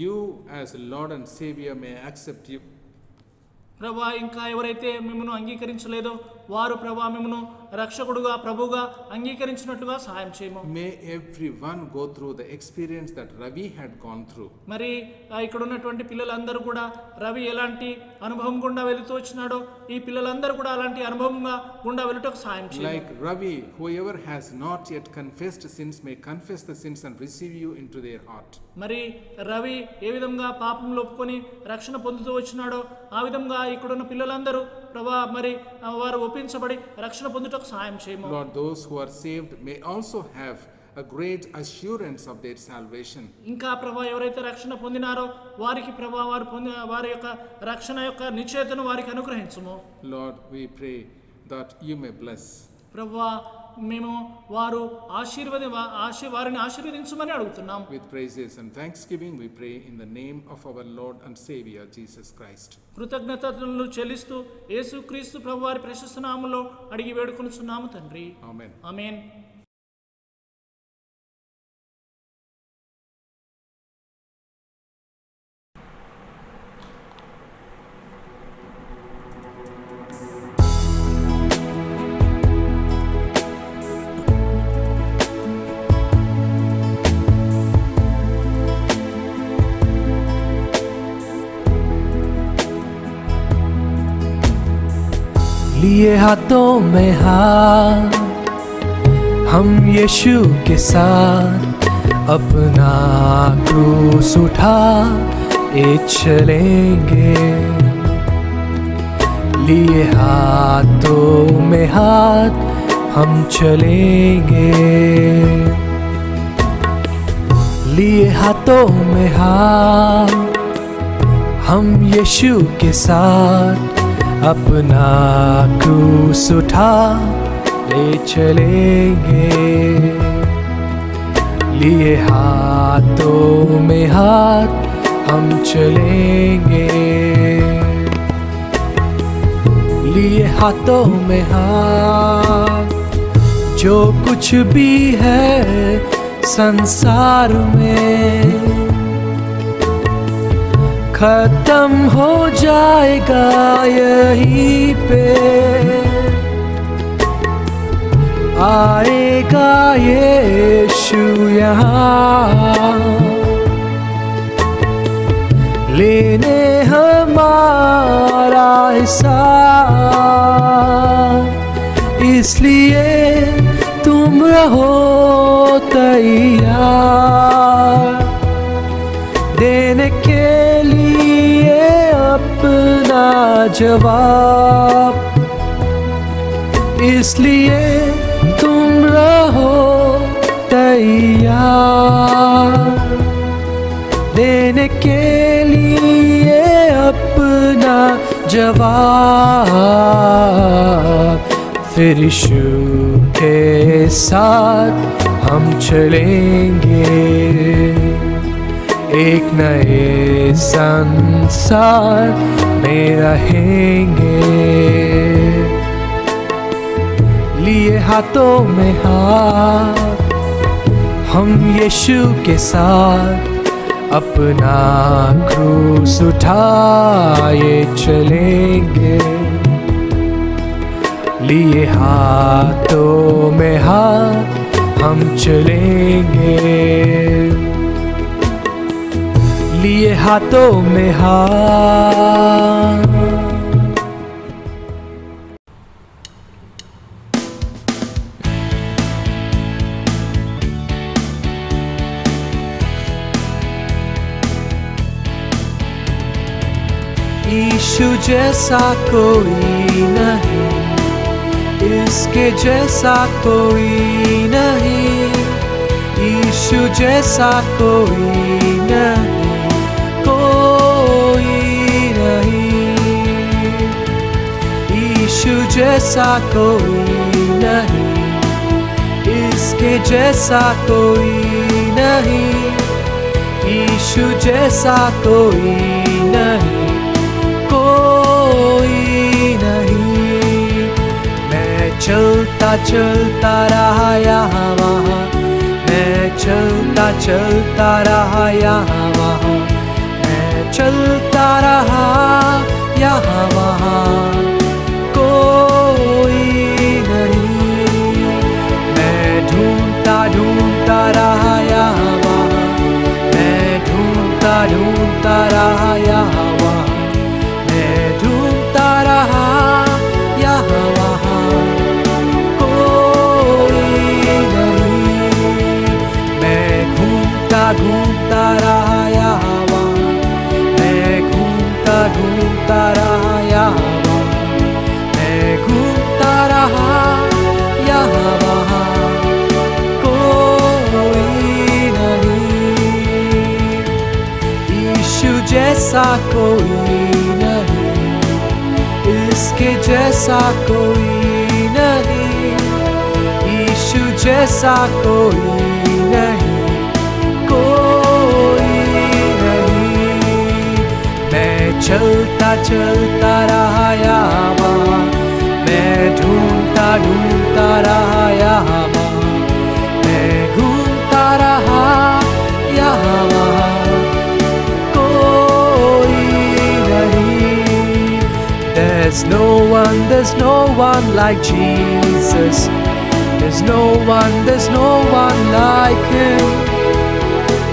you as Lord and Savior may accept you. ప్రభువా, ఇంకా ఎవరైతే మిమ్మల్ని అంగీకరించలేదో వారు ప్రభువా మిమ్మల్ని రక్షకుడుగా ప్రభువుగా అంగీకరించినట్లుగా సహాయం చేయము. May everyone go through the experience that Ravi had gone through. మరి ఇక్కడ ఉన్నటువంటి పిల్లలందరూ కూడా రవి ఎలాంటి అనుభవం గుండా వెళుతూ వచ్చినాడో ఈ పిల్లలందరూ కూడా అలాంటి అనుభవంగా గుండా వెళ్ళుటకు సహాయం చేయము. Like Ravi, whoever has not yet confessed sins may confess the sins and receive you into their heart. మరి రవి ఏ విధంగా పాపంలో ఒప్పుకొని రక్షణ పొందుతూ వచ్చినాడో ఆ విధంగా ఇక్కడున్న పిల్లలందరూ ప్రభా మరి వారు ఒప్పించబడి రక్షణ పొందుటకు సహాయం చేయము. Lord, those who are saved may also have a great assurance of their salvation. ఇంకా ప్రభా ఎవరైతే రక్షణ పొందినారో వారికి ప్రభా వారి యొక్క రక్షణ యొక్క నిశ్చయతను వారికి అనుగ్రహించుము. Lord, we pray that you may bless. ప్రభా మేము వారిని ఆశీర్వదించమని అడుగుతున్నాం. With praises and thanksgiving we pray in the name of our Lord and Savior Jesus Christ. కృతజ్ఞతలు చెల్లిస్తూ యేసుక్రీస్తు ప్రభువారి ప్రశస్త నామములో అడిగి వేడుకొనుచున్నాము తండ్రి. Amen. ఆమేన్. लिए हाथों में हाथ हम यीशु के साथ अपना क्रूस उठा चलेंगे। लिए हाथों में हाथ हम चलेंगे। लिए हाथों में हाथ हम यीशु के साथ अपना क्रूस उठा ले चलेंगे। लिए हाथों में हाथ हम चलेंगे। लिए हाथों में हाथ जो कुछ भी है संसार में खत्म हो जाएगा यहीं पे, आएगा यीशु यहाँ लेने हमारा हिसाब। इसलिए तुम रहो तैयार देने के लिए अपना जवाब। इसलिए तुम रहो तैयार देने के लिए अपना जवाब। फिर यीशु के साथ हम चलेंगे एक नए संसार में रहेंगे, लिए हाथों में हाथ हम यीशु के साथ अपना क्रूस उठाए चलेंगे, लिए हाथों में हाथ हम चलेंगे, लिए हाथों में हाथ। यीशु जैसा कोई नहीं, इसके जैसा कोई नहीं, यीशु जैसा कोई नहीं, कोई नहीं, यीशु जैसा कोई नहीं, इसके जैसा कोई नहीं, यीशु जैसा कोई नहीं, कोई नहीं। मैं चलता चलता रहा यहाँ वहाँ, मैं चलता चलता रहा यहाँ वहाँ, मैं चलता रहा यहाँ वहाँ, कोई नहीं। मैं ढूंढता ढूंढता रहा यहाँ वहाँ, मैं ढूंढता ढूंढता रहा यहाँ वहाँ, मैं ढूंढता रहा यहाँ वहाँ, कोई नहीं। मैं घूमता घूमता रहा यहाँ वहाँ, मैं घूमता घूमता रहा यहाँ वहाँ, मैं घूमता रहा यहाँ वहाँ, कोई नहीं। यीशु जैसा कोई नहीं, इसके जैसा कोई नहीं, यीशु जैसा कोई नहीं, कोई नहीं। मैं चलता चलता रहा यहाँ वहाँ, मैं ढूंढता ढूंढता रहा यहाँ वहाँ, मैं घूमता रहा यहाँ वहाँ, कोई नहीं। There's no one like Jesus. There's no one like Him.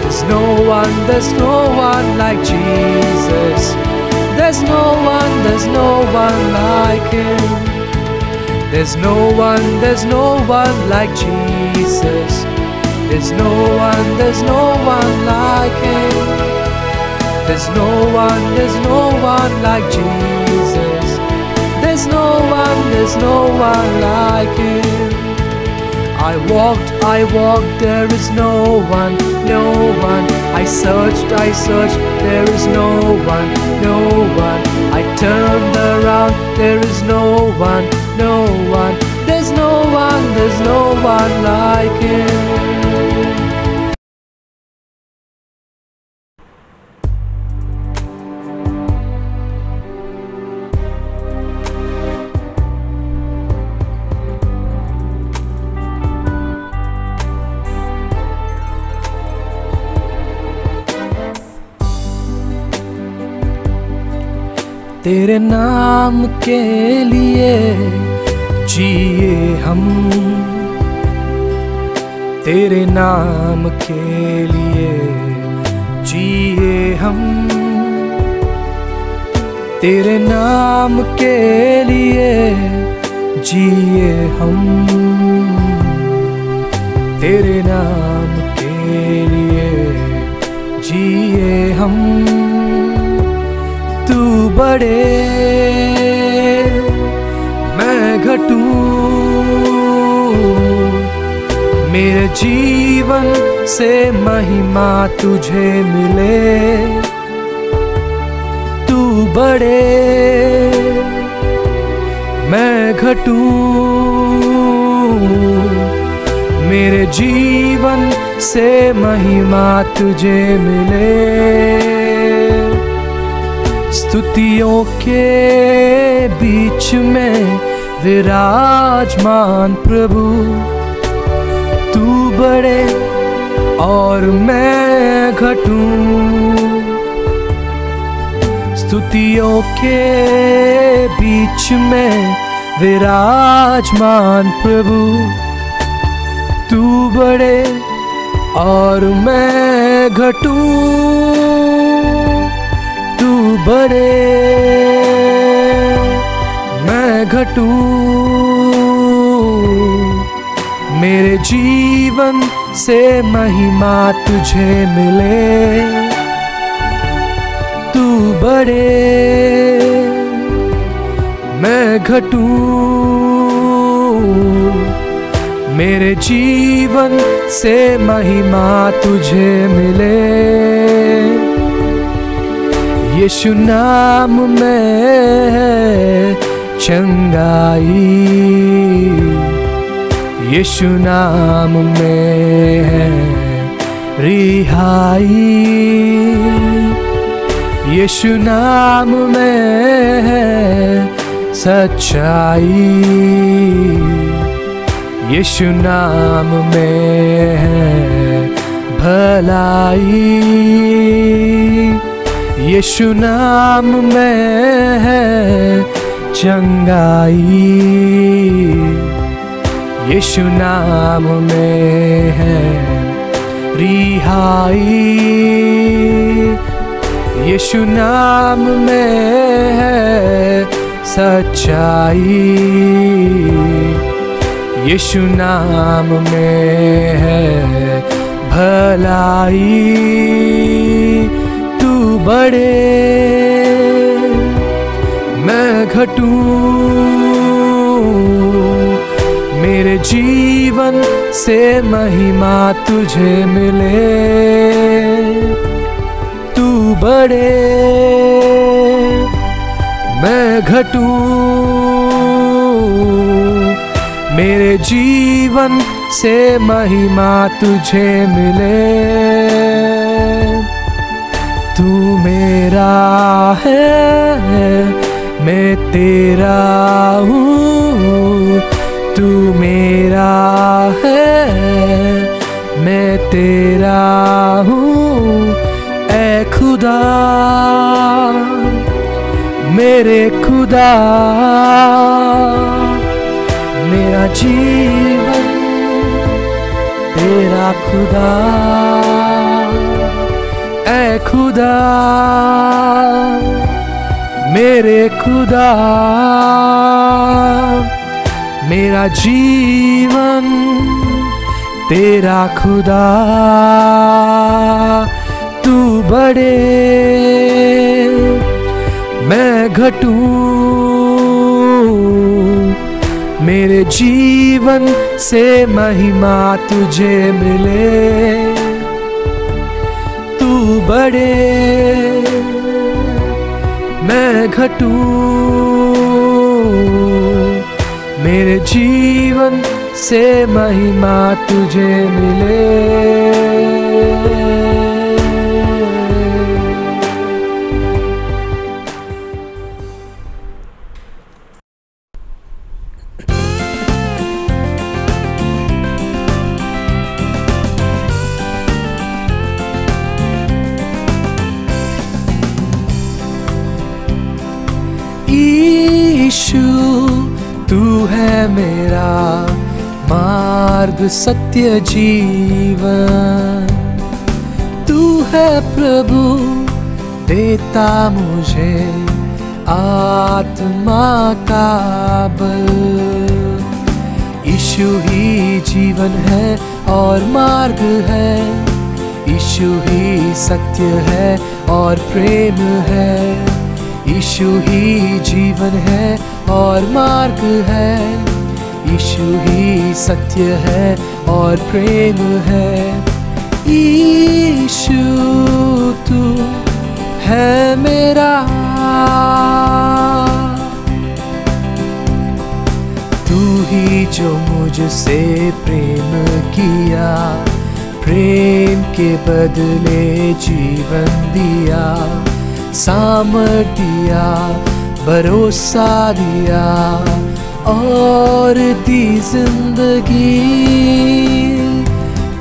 There's no one like Jesus. There's no one like Him. There's no one like Jesus. There's no one like Him. There's no one like Jesus. There's no one like Him. I walked, there is no one. I searched, there is no one. I turned around, there is no one. There's no one like Him. तेरे नाम के लिए जिए हम, तेरे नाम के लिए जिए हम, तेरे नाम के लिए जिए हम, तेरे नाम के लिए जिए हम। तू बढ़े मैं घटूं, मेरे जीवन से महिमा तुझे मिले। तू बढ़े मैं घटूं, मेरे जीवन से महिमा तुझे मिले। स्तुतियों के बीच में विराजमान प्रभु, तू बढ़े और मैं घटूं। स्तुतियों के बीच में विराजमान प्रभु, तू बढ़े और मैं घटूं। तू बढ़े मैं घटूं, मेरे जीवन से महिमा तुझे मिले। तू बढ़े मैं घटूं, मेरे जीवन से महिमा तुझे मिले। यीशु नाम में है चंगाई, यीशु नाम में है रिहाई, यीशु नाम में है सच्चाई, यीशु नाम में है भलाई, यीशु नाम में है चंगाई, यीशु नाम में है रिहाई, यीशु नाम में है सच्चाई, यीशु नाम में है भलाई। तू बढ़े मैं घटूं, मेरे जीवन से महिमा तुझे मिले। तू बढ़े मैं घटूं, मेरे जीवन से महिमा तुझे मिले। तू मेरा है मैं तेरा हूँ, तू मेरा है मैं तेरा हूँ। ऐ खुदा मेरे खुदा, मेरा जीवन तेरा खुदा। ऐ खुदा मेरे खुदा, मेरा जीवन तेरा खुदा। तू बढ़े मैं घटूं, मेरे जीवन से महिमा तुझे मिले। तू बढ़े मैं घटूं, मेरे जीवन से महिमा तुझे मिले। है मेरा मार्ग सत्य जीवन, तू है प्रभु देता मुझे आत्मा का बल। यीशु ही जीवन है और मार्ग है, यीशु ही सत्य है और प्रेम है। यीशु ही जीवन है और मार्ग है, यीशु ही सत्य है और प्रेम है। यीशु तू है मेरा, तू ही जो मुझसे प्रेम किया, प्रेम के बदले जीवन दिया, सामर्थ दिया, भरोसा दिया और दी जिंदगी।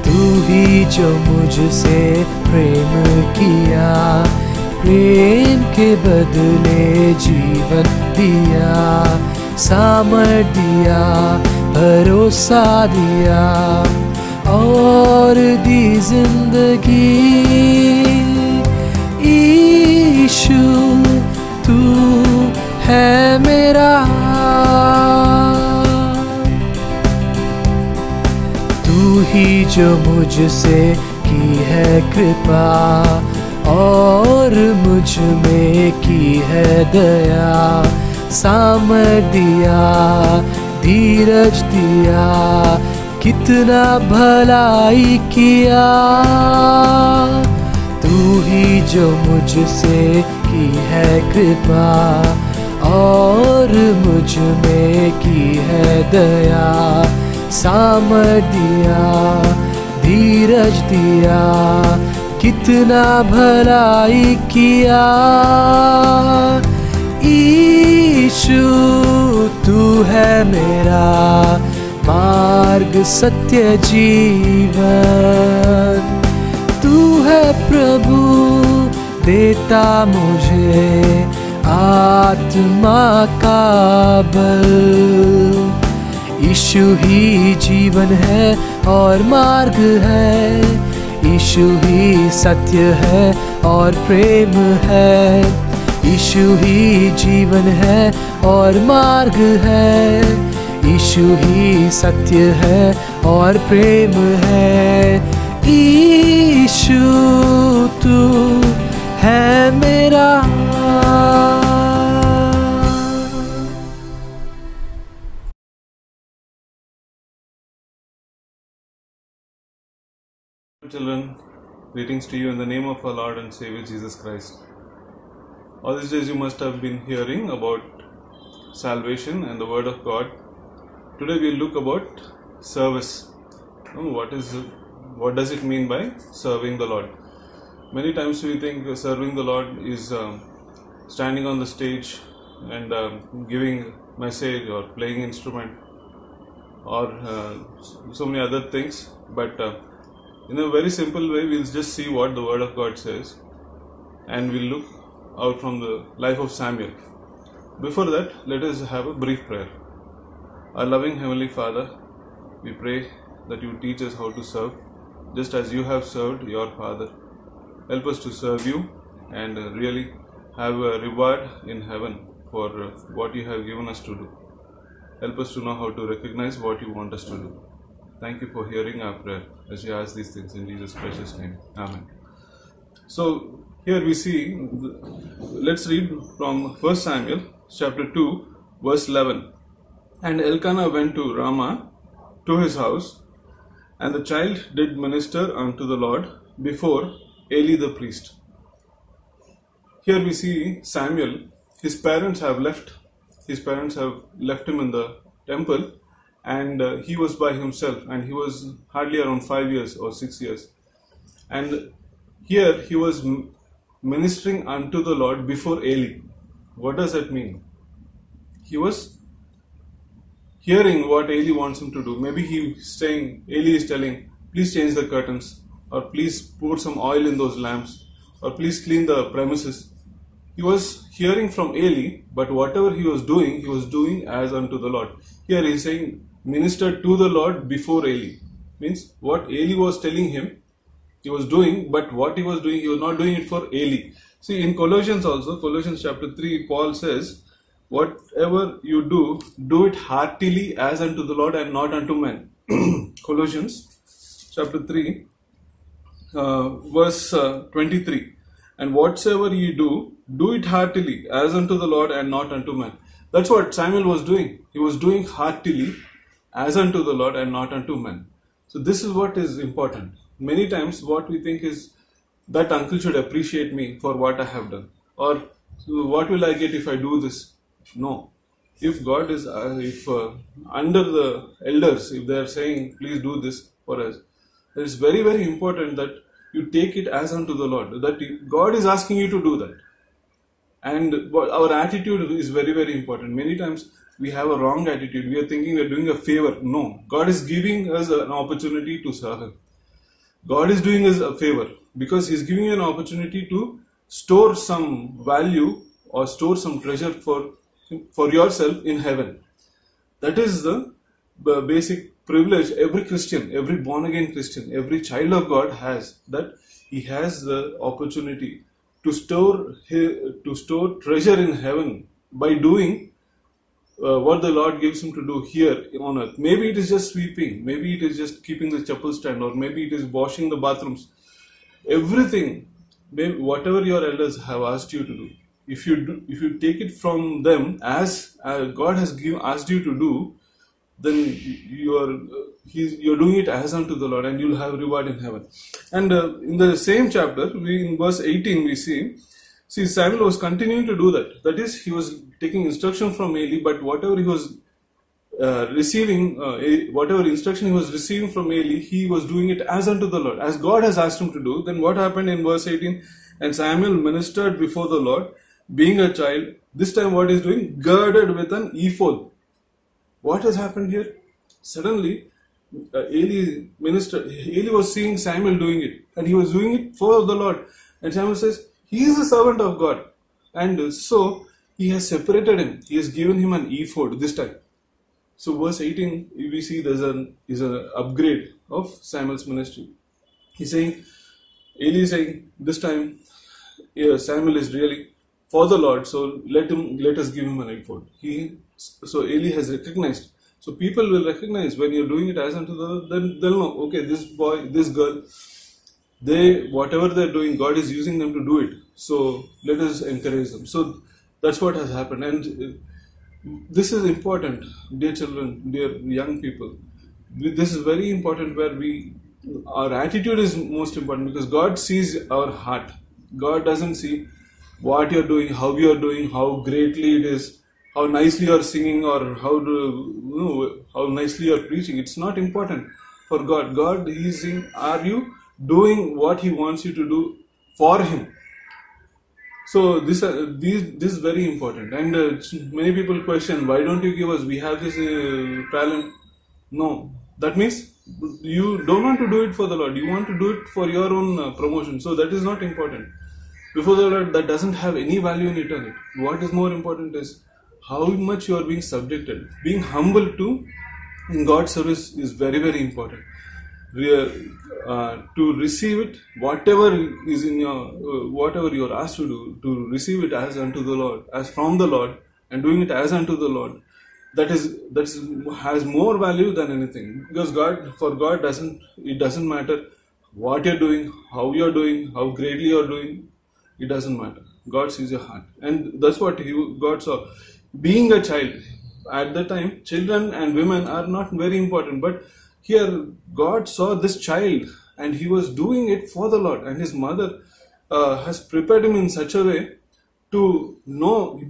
तू ही जो मुझसे प्रेम किया, प्रेम के बदले जीवन दिया, सामर्थ दिया, भरोसा दिया और दी जिंदगी। यीशु तू है मेरा, तू ही जो मुझसे की है कृपा और मुझ में की है दया, सामर्थ दिया, धीरज दिया, कितना भलाई किया। तू ही जो मुझसे की है कृपा और मुझ में की है दया, सामर्थ दिया, धीरज दिया, कितना भलाई किया। यीशु तू है मेरा मार्ग सत्य जीवन, तू है प्रभु देता मुझे आत्मा का बल। यीशु ही जीवन है और मार्ग है, यीशु ही सत्य है और प्रेम है। यीशु ही जीवन है और मार्ग है, यीशु ही सत्य है और प्रेम है। यीशु तू है मेरा। Children, greetings to you in the name of our Lord and Savior Jesus Christ. All these days you must have been hearing about salvation and the Word of God. Today we'll look about service. What does it mean by serving the Lord? Many times we think serving the Lord is standing on the stage and giving message or playing instrument or so many other things, but in a very simple way we'll just see what the Word of God says, and we'll look out from the life of Samuel. Before that, let us have a brief prayer. Our loving Heavenly Father, we pray that you teach us how to serve, just as you have served your Father. Help us to serve you and really have a reward in heaven for what you have given us to do. Help us to know how to recognize what you want us to do. Thank you for hearing our prayer as we ask these things in Jesus' precious name. Amen. So here we see, let's read from 1 Samuel chapter 2 verse 11. And Elkanah went to Ramah to his house, and the child did minister unto the Lord before Eli the priest. Here we see Samuel, his parents have left him in the temple, and he was by himself, and he was hardly around 5 years or 6 years. And here he was ministering unto the Lord before Eli. What does that mean? He was hearing what Eli wants him to do. Maybe Eli is telling, please change the curtains, or please pour some oil in those lamps, or please clean the premises. he was hearing from Eli, but whatever he was doing as unto the Lord. Here he is saying, ministered to the Lord before Eli. Means what Eli was telling him, he was doing, but what he was doing, he was not doing it for Eli. See, in Colossians also, Colossians chapter 3, Paul says, whatever you do, do it heartily as unto the Lord and not unto men. Colossians chapter 3, verse 23. And whatsoever ye do, do it heartily as unto the Lord and not unto men. That's what Samuel was doing. He was doing heartily as unto the Lord and not unto men. So this is what is important. Many times what we think is that uncle should appreciate me for what I have done, or what will I get if I do this? No. If God is, under the elders, if they are saying, please do this for us, it is very, very important that you take it as unto the Lord, that God is asking you to do that. And our attitude is very, very important. Many times we have a wrong attitude. We are thinking we are doing a favor. No. God is giving us an opportunity to serve Him. God is doing us a favor because He is giving you an opportunity to store some value or store some treasure for yourself in heaven. That is the basic privilege every Christian, every born again Christian, every child of God has, that he has the opportunity to store treasure in heaven by doing what the Lord gives him to do here on earth. Maybe it is just sweeping, maybe it is just keeping the chapel stand, or maybe it is washing the bathrooms. Everything, whatever your elders have asked you to do, if you take it from them as God has asked you to do, then you're doing it as unto the Lord, and you'll have reward in heaven. And in the same chapter, in verse 18, we see Samuel was continuing to do that. That is, he was taking instruction from Eli, but whatever he was whatever instruction he was receiving from Eli, he was doing it as unto the Lord, as God has asked him to do. Then what happened in verse 18? And Samuel ministered before the Lord, being a child. This time what he's doing? Girded with an ephod. What has happened here? Suddenly, Eli was seeing Samuel doing it, and he was doing it for the Lord. And Samuel says, he is a servant of God. And so, he has separated him. He has given him an ephod this time. So verse 18, we see there's an upgrade of Samuel's ministry. Eli is saying, this time, Samuel is really for the Lord, so let us give him an ephod. So Eli has recognized. So people will recognize when you're doing it as unto the Lord, then they'll know, okay, this boy, this girl, whatever they're doing, God is using them to do it. So let us encourage them. So that's what has happened. And this is important, dear children, dear young people. This is very important, where our attitude is most important, because God sees our heart. God doesn't see what you're doing, how you're doing, how greatly it is, how nicely you're singing, or how nicely you're preaching. It's not important for God. God is saying, are you doing what He wants you to do for Him? So this is very important. And many people question, why don't you give us? We have this talent. No, that means you don't want to do it for the Lord. You want to do it for your own promotion. So that is not important. Before the Lord, that doesn't have any value in eternity. What is more important is how much you are being subjected. Being humble in God's service is very, very important. To receive it, whatever is in whatever you are asked to do, to receive it as unto the Lord, as from the Lord, and doing it as unto the Lord, that has more value than anything. Because for God it doesn't matter what you're doing, how you're doing, how greatly you're doing. It doesn't matter. God sees your heart, and that's what God saw. Being a child, at that time, children and women are not very important, but here God saw this child, and he was doing it for the Lord, and his mother has prepared him in such a way to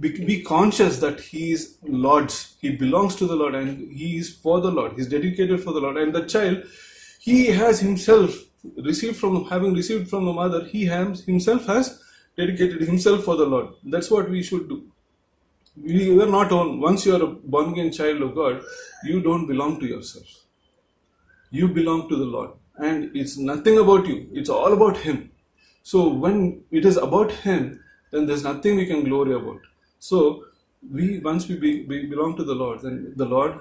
be conscious that he is Lord's. He belongs to the Lord, and he is for the Lord. He is dedicated for the Lord, and the child, he has himself received from the mother. He himself has dedicated himself for the Lord. That's what we should do. We are not on. Once you are a born again child of God, you don't belong to yourself. You belong to the Lord, and it's nothing about you. It's all about Him. So when it is about Him, then there's nothing we can glory about. So once we belong to the Lord, then the Lord,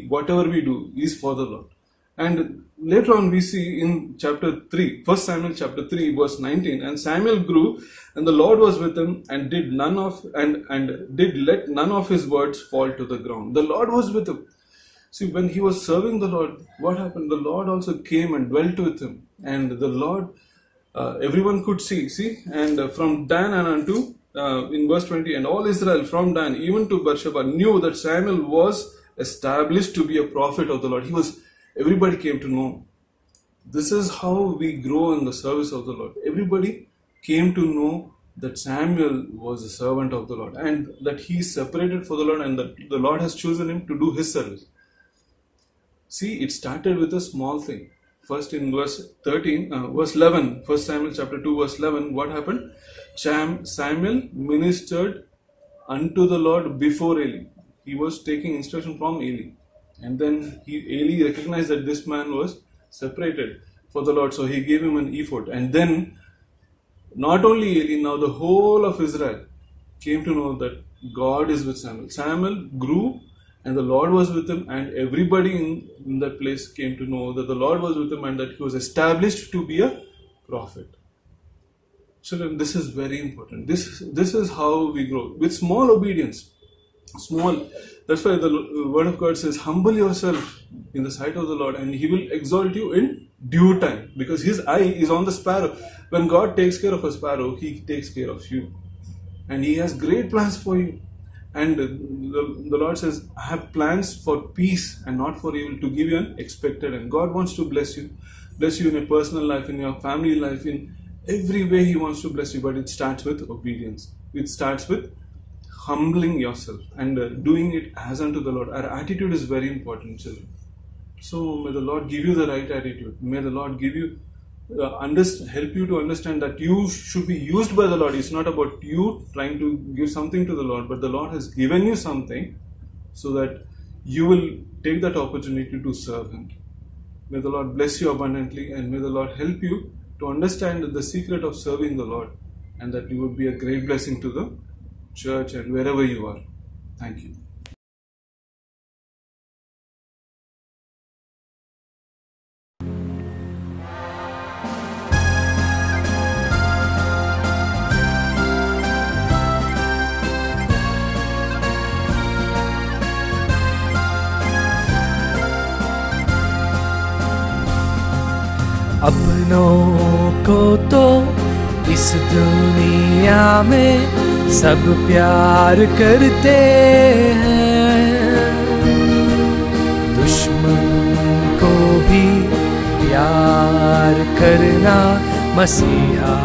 whatever we do is for the Lord. And later on we see in chapter 3, 1 Samuel chapter 3 verse 19, and Samuel grew, and the Lord was with him, and did let none of his words fall to the ground. The Lord was with him. See, when he was serving the Lord, what happened? The Lord also came and dwelt with him, and the Lord, everyone could see, and from Dan and unto, in verse 20, and all Israel from Dan even to Beersheba knew that Samuel was established to be a prophet of the Lord. Everybody came to know. This is how we grow in the service of the Lord. Everybody came to know that Samuel was a servant of the Lord, and that he is separated for the Lord, and that the Lord has chosen him to do his service. See, it started with a small thing. First in verse 11, 1 Samuel chapter 2 verse 11, what happened? Samuel ministered unto the Lord before Eli. He was taking instruction from Eli. And then Eli recognized that this man was separated for the Lord, so he gave him an ephod. And then, not only Eli, now the whole of Israel came to know that God is with Samuel. Samuel grew, and the Lord was with him, and everybody in that place came to know that the Lord was with him, and that he was established to be a prophet. Children, this is very important. This is how we grow, with small obedience. That's why the word of God says, humble yourself in the sight of the Lord, and he will exalt you in due time, because his eye is on the sparrow. When God takes care of a sparrow, he takes care of you, and he has great plans for you. And the Lord says, I have plans for peace and not for evil, to give you an expected end. God wants to bless you in a personal life, in your family life, in every way he wants to bless you, but it starts with obedience. It starts with humbling yourself and doing it as unto the Lord. Our attitude is very important, children. So may the Lord give you the right attitude. May the Lord give you, help you to understand that you should be used by the Lord. It's not about you trying to give something to the Lord, but the Lord has given you something so that you will take that opportunity to serve him. May the Lord bless you abundantly, and may the Lord help you to understand the secret of serving the Lord, and that you would be a great blessing to the church and wherever you are. Thank you. अपनों को तो इस दुनिया में सब प्यार करते हैं, दुश्मन को भी प्यार करना मसीहा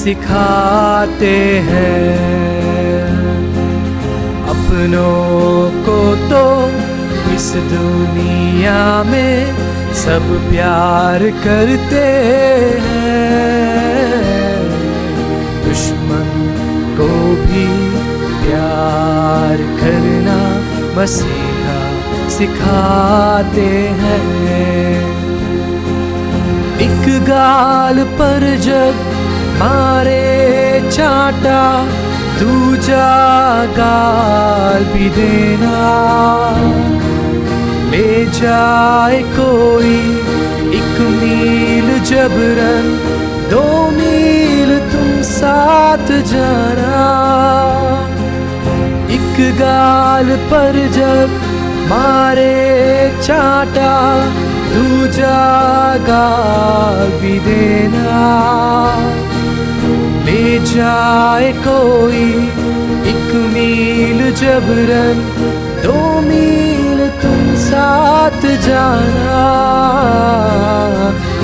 सिखाते हैं। अपनों को तो इस दुनिया में सब प्यार करते हैं, दुश्मन को भी प्यार करना मसीहा सिखाते हैं। एक गाल पर जब मारे चाटा, दूजा गाल भी देना। ले जाए कोई 1 मील जबरन, 2 मील तुम साथ जाना। एक गाल पर जब मारे चाटा, दूजा गाल भी देना। ले जाए कोई 1 मील जबरन, 2 मील तुम साथ जाना।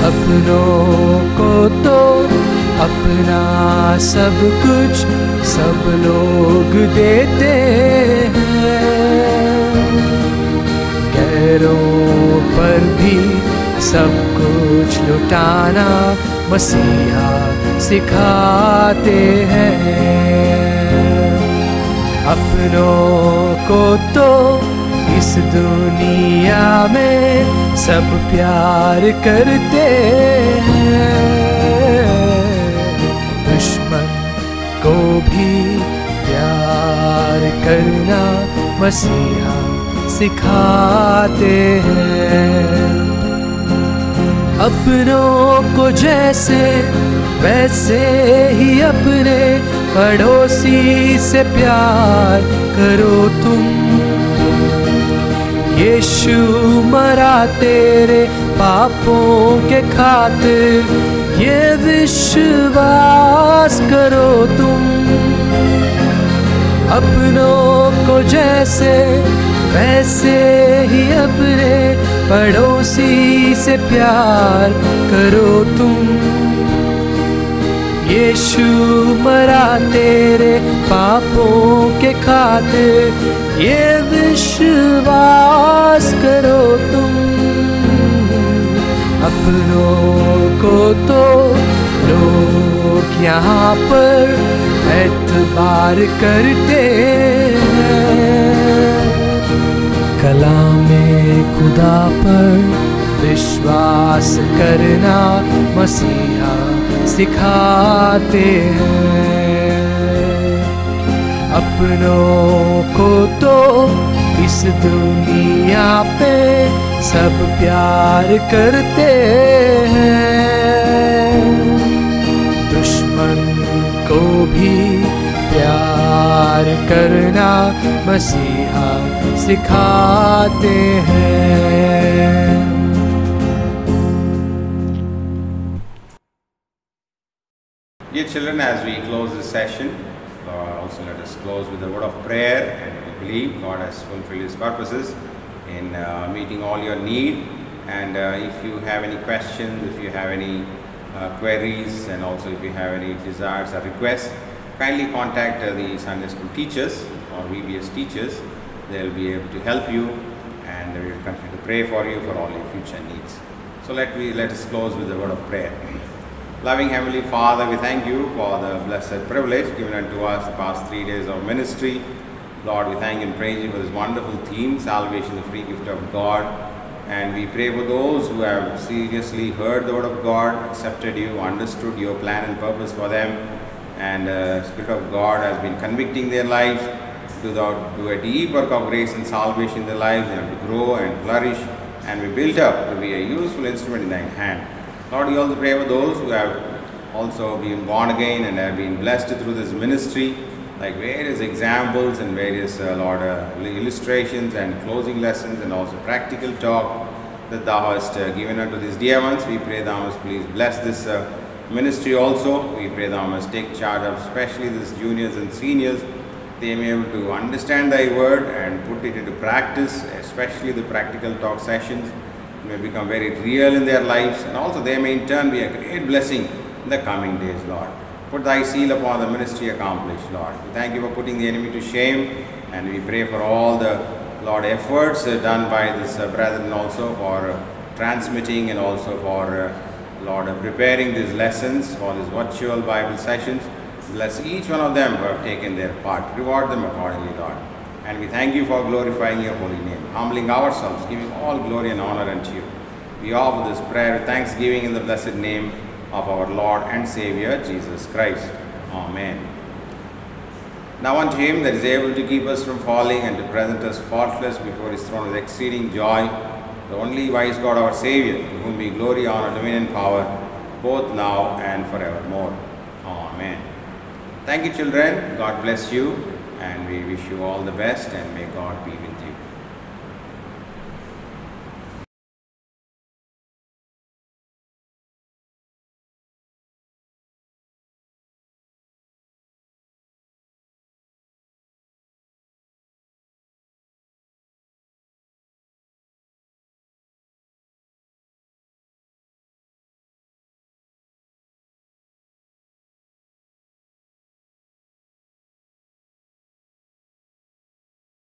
अपनों को तो अपना सब कुछ सब लोग देते हैं, गैरों पर भी सब कुछ लुटाना मसीहा सिखाते हैं। अपनों को तो इस दुनिया में सब प्यार करते हैं, दुश्मन को भी प्यार करना मसीहा सिखाते हैं। अपनों को जैसे वैसे ही अपने पड़ोसी से प्यार करो तुम। यीशु मरा तेरे पापों के खातिर, ये विश्वास करो तुम। अपनों को जैसे वैसे ही अपने पड़ोसी से प्यार करो तुम। यीशु मरा तेरे पापों के खातिर, ये विश्वास करो तुम। अपनों को तो लोग यहाँ पर एतबार करते हैं, कलामे खुदा पर विश्वास करना मसीहा सिखाते हैं। अपनों को तो इस दुनिया पे सब प्यार करते हैं, दुश्मन को भी प्यार करना मसीहा सिखाते हैं। Dear children, as we close this session, also let us close with a word of prayer, and we believe God has fulfilled His purposes in meeting all your need. And if you have any questions, if you have any queries, and also if you have any desires or requests, kindly contact the Sunday school teachers or VBS teachers. They will be able to help you, and we will continue to pray for you for all your future needs. So let us close with a word of prayer. Loving Heavenly Father, we thank you for the blessed privilege given unto us the past 3 days of ministry. Lord, we thank and praise you for this wonderful theme, salvation, the free gift of God. And we pray for those who have seriously heard the word of God, accepted you, understood your plan and purpose for them, and the Spirit of God has been convicting their lives to do a deep work of grace and salvation in their lives, and to grow and flourish and be built up to be a useful instrument in thine hand. Lord, we also pray for those who have also been born again and have been blessed through this ministry, like various examples and various, illustrations and closing lessons and also practical talk that thou hast given unto these dear ones. We pray thou must please bless this ministry also. We pray thou must take charge of especially these juniors and seniors. They may be able to understand thy word and put it into practice, especially the practical talk sessions may become very real in their lives, and also they may in turn be a great blessing in the coming days, Lord. Put thy seal upon the ministry accomplished, Lord. We thank you for putting the enemy to shame, and we pray for all the, Lord, efforts done by this brethren also for transmitting and also for, Lord, preparing these lessons for these virtual Bible sessions. Bless each one of them who have taken their part. Reward them accordingly, Lord. And we thank you for glorifying your holy name, humbling ourselves, giving all glory and honor unto you. We offer this prayer with thanksgiving in the blessed name of our Lord and Savior, Jesus Christ. Amen. Now unto him that is able to keep us from falling and to present us faultless before his throne with exceeding joy, the only wise God our Savior, to whom be glory, honor, dominion, and power, both now and forevermore. Amen. Thank you, children. God bless you. And we wish you all the best, and may God be with you.